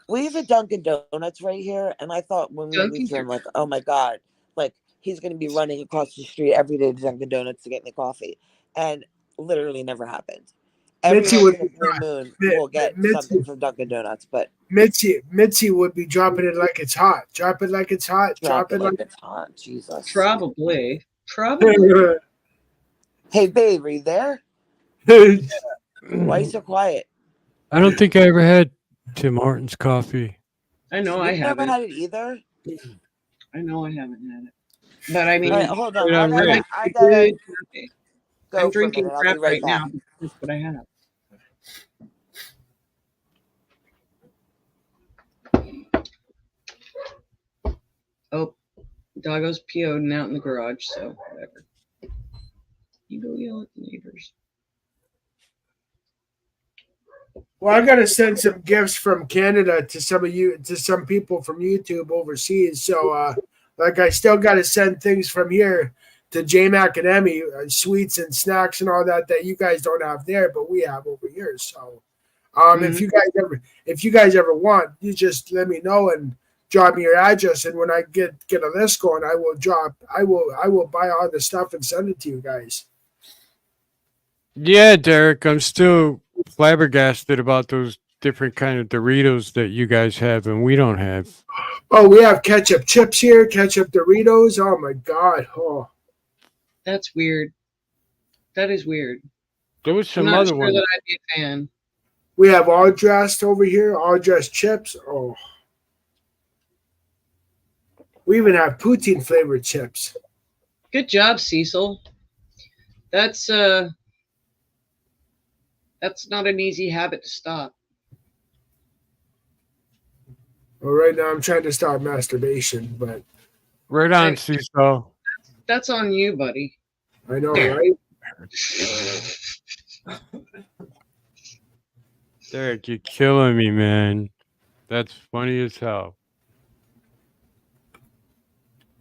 We have a Dunkin' Donuts right here, and I thought when we Dunkin' moved here, I'm like, oh my god, like he's gonna be running across the street every day to Dunkin' Donuts to get me coffee, and literally never happened. Every Mitzi once would in a be blue moon, we'll get something from Dunkin' Donuts, but Mitzi would be dropping it like it's hot. Drop it like it's hot. drop Drop it it like like. it's hot. Jesus. probably. Hey, babe, are you there? Why are you so quiet? I don't think I ever had Tim Hortons coffee. I know I You've never haven't. had it either. I know I haven't had it. But I All mean, right, hold on. Right on I Rick. like I a gotta good coffee. go I'm for a drinking minute. I'll crap be right right back. now. That's what I have. Oh, doggo's PO'd out in the garage, so whatever. You go yell at the neighbors. Well, I gotta send some gifts from Canada to some people from YouTube overseas. So, like, I still gotta send things from here to JMac and Emmy, sweets and snacks and all that you guys don't have there, but we have over here. So, if you guys ever want, you just let me know and drop me your address. And when I get a list going, I will buy all the stuff and send it to you guys. Yeah, Derek, I'm still flabbergasted about those different kind of Doritos that you guys have and we don't have. Oh, we have ketchup chips here, ketchup Doritos. Oh my god. Oh. That's weird. That is weird. There was I'm some not other sure ones. that I'd be a fan. We have all dressed over here, all dressed chips. Oh. We even have poutine flavored chips. Good job, Cecil. That's not an easy habit to stop. Well, right now I'm trying to stop masturbation, but Right on, Hey. Cecil. That's on you, buddy. I know, right? Derek, you're killing me, man. That's funny as hell.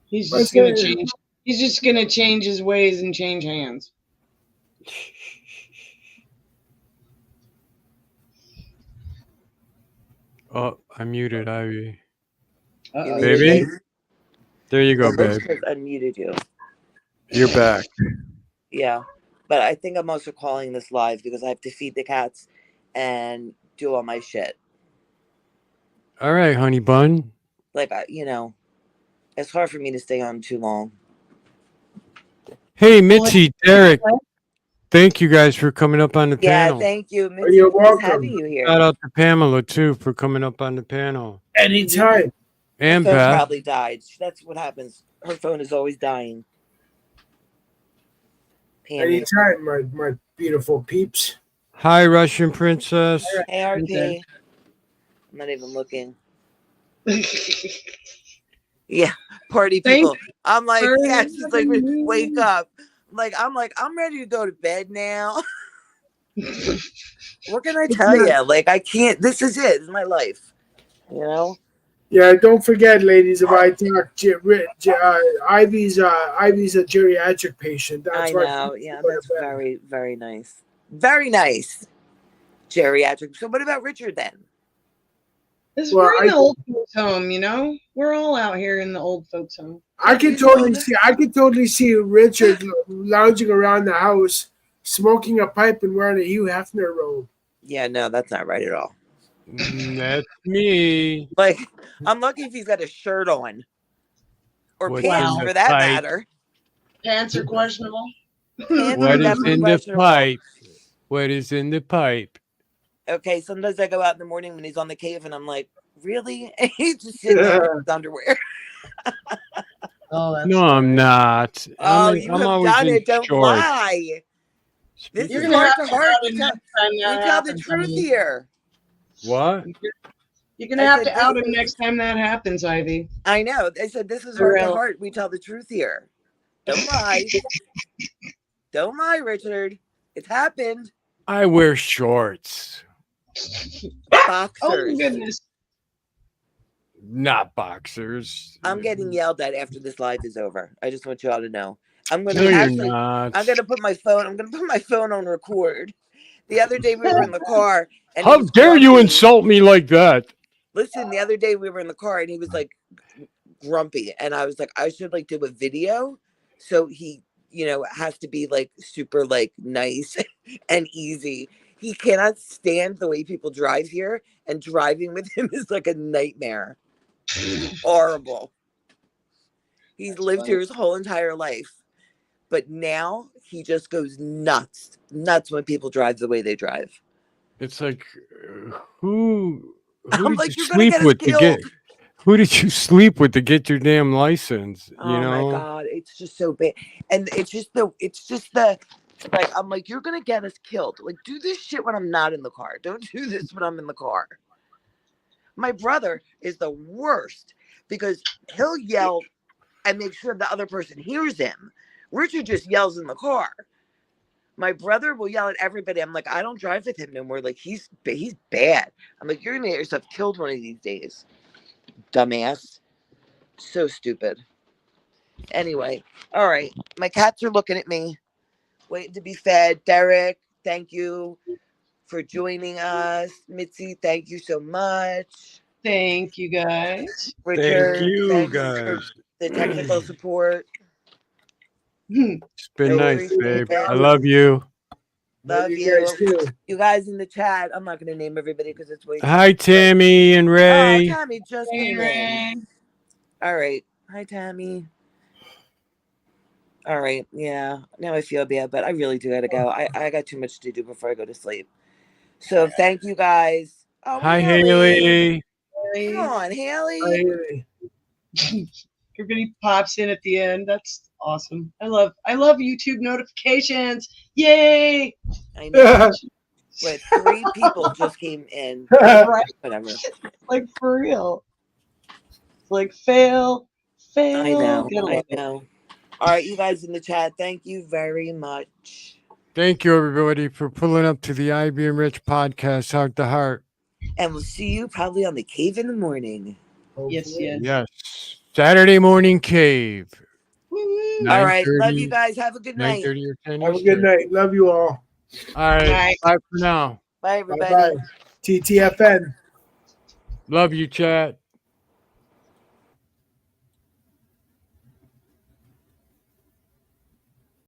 He's What's just gonna that? change. He's just gonna change his ways and change hands. Oh, I muted Ivy. Uh-oh. Baby? There you go, The host babe. has unmuted you. You're back. Yeah. But I think I'm also calling this live because I have to feed the cats and do all my shit. All right, honey bun. Like, it's hard for me to stay on too long. Hey, Mitzi, Derek. Thank you guys for coming up on the Yeah, panel. thank you. Mitzi, You're it was nice welcome. having you here. Shout out to Pamela too for coming up on the panel. Anytime. Her And phone Beth. probably died. That's what happens. Her phone is always dying. Pammy. Anytime, my beautiful peeps. Hi, Russian princess. Hey, RP. I'm not even looking. Yeah, party people. I'm like, yeah, she's like, wake up. I'm like, I'm ready to go to bed now. What can I tell you? Like, I can't. This is it. This is my life. You know? Yeah, don't forget, ladies, if I talk, Ivy's a geriatric patient. That's I why. know. Yeah, that's very, very nice. Very nice. Geriatric. So, what about Richard then? We're in the old folks' home, you know. We're all out here in the old folks' home. I could totally see Richard lounging around the house, smoking a pipe and wearing a Hugh Hefner robe. Yeah, no, that's not right at all. That's me. Like, I'm lucky if he's got a shirt on. Or What's pants, in the for that pipe? matter. Pants are questionable. Pants What are is definitely in the questionable. pipe? What is in the pipe? Okay, sometimes I go out in the morning when he's on the cave and I'm like, really? And he's just sitting there in his underwear. No, I'm not. Oh, I'm always done in it. Don't shorts. lie. This You're is gonna heart have to to heart. out him next time We that tell the happens, truth Ivy. here. What? You're gonna I have said to out this him next time that happens, Ivy. I know. I said this is For heart to real. heart. We tell the truth here. Don't lie. Don't lie, Richard. It's happened. I wear shorts, Boxers. Oh my goodness. not boxers. I'm getting yelled at after this live is over. I just want you all to know. I'm gonna No, you're actually not. I'm gonna put my phone on record. The other day we were in the car and he How was dare you grumpy. insult me like that? Listen, the other day we were in the car and he was like grumpy, and I was like, I should like do a video so he, has to be like super like nice and easy. He cannot stand the way people drive here, and driving with him is like a nightmare. It's horrible. He's lived here his whole entire life, but now he just goes nuts when people drive the way they drive. It's like, who I'm did like, you you're gonna sleep get us with to get? killed. Who did you sleep with to get your damn license? You Oh know? my god, it's just so bad, and it's just the like, I'm like, you're gonna get us killed. Like, do this shit when I'm not in the car. Don't do this when I'm in the car. My brother is the worst because he'll yell and make sure the other person hears him. Richard just yells in the car. My brother will yell at everybody. I'm like, I don't drive with him no more. Like, he's bad. I'm like, you're gonna get yourself killed one of these days, dumbass. So stupid. Anyway, all right. My cats are looking at me, waiting to be fed. Derek, thank you for joining us. Mitzi, thank you so much. Thank you guys. Richard, Thank you, thanks guys. for the technical support. It's been I nice, appreciate babe. it. I love you. Love you. You guys in the chat. I'm not going to name everybody because it's way too Hi, Tammy and Oh, Ray. Tammy just came in. All right. Hi, Tammy. All right. Yeah. Now I feel bad, but I really do got to go. I got too much to do before I go to sleep. So thank you guys. Oh, Hi, Haley. Haley. Come on, Haley. Everybody pops in at the end. That's awesome. I love YouTube notifications. Yay! I know. With 3 people just came in. Right? Whatever. Like, for real. Like, fail. I know. Gotta love it. All right, you guys in the chat, thank you very much. Thank you, everybody, for pulling up to the Ivy and Rich podcast, Heart to Heart. And we'll see you probably on the cave in the morning. Yes. Yes. Saturday morning cave. Woo-woo. All right. Love you guys. Have a good night. 9:30 or 10 Have a good night. Love you all. All right. Bye for now. Bye, everybody. Bye-bye. TTFN. Love you, chat.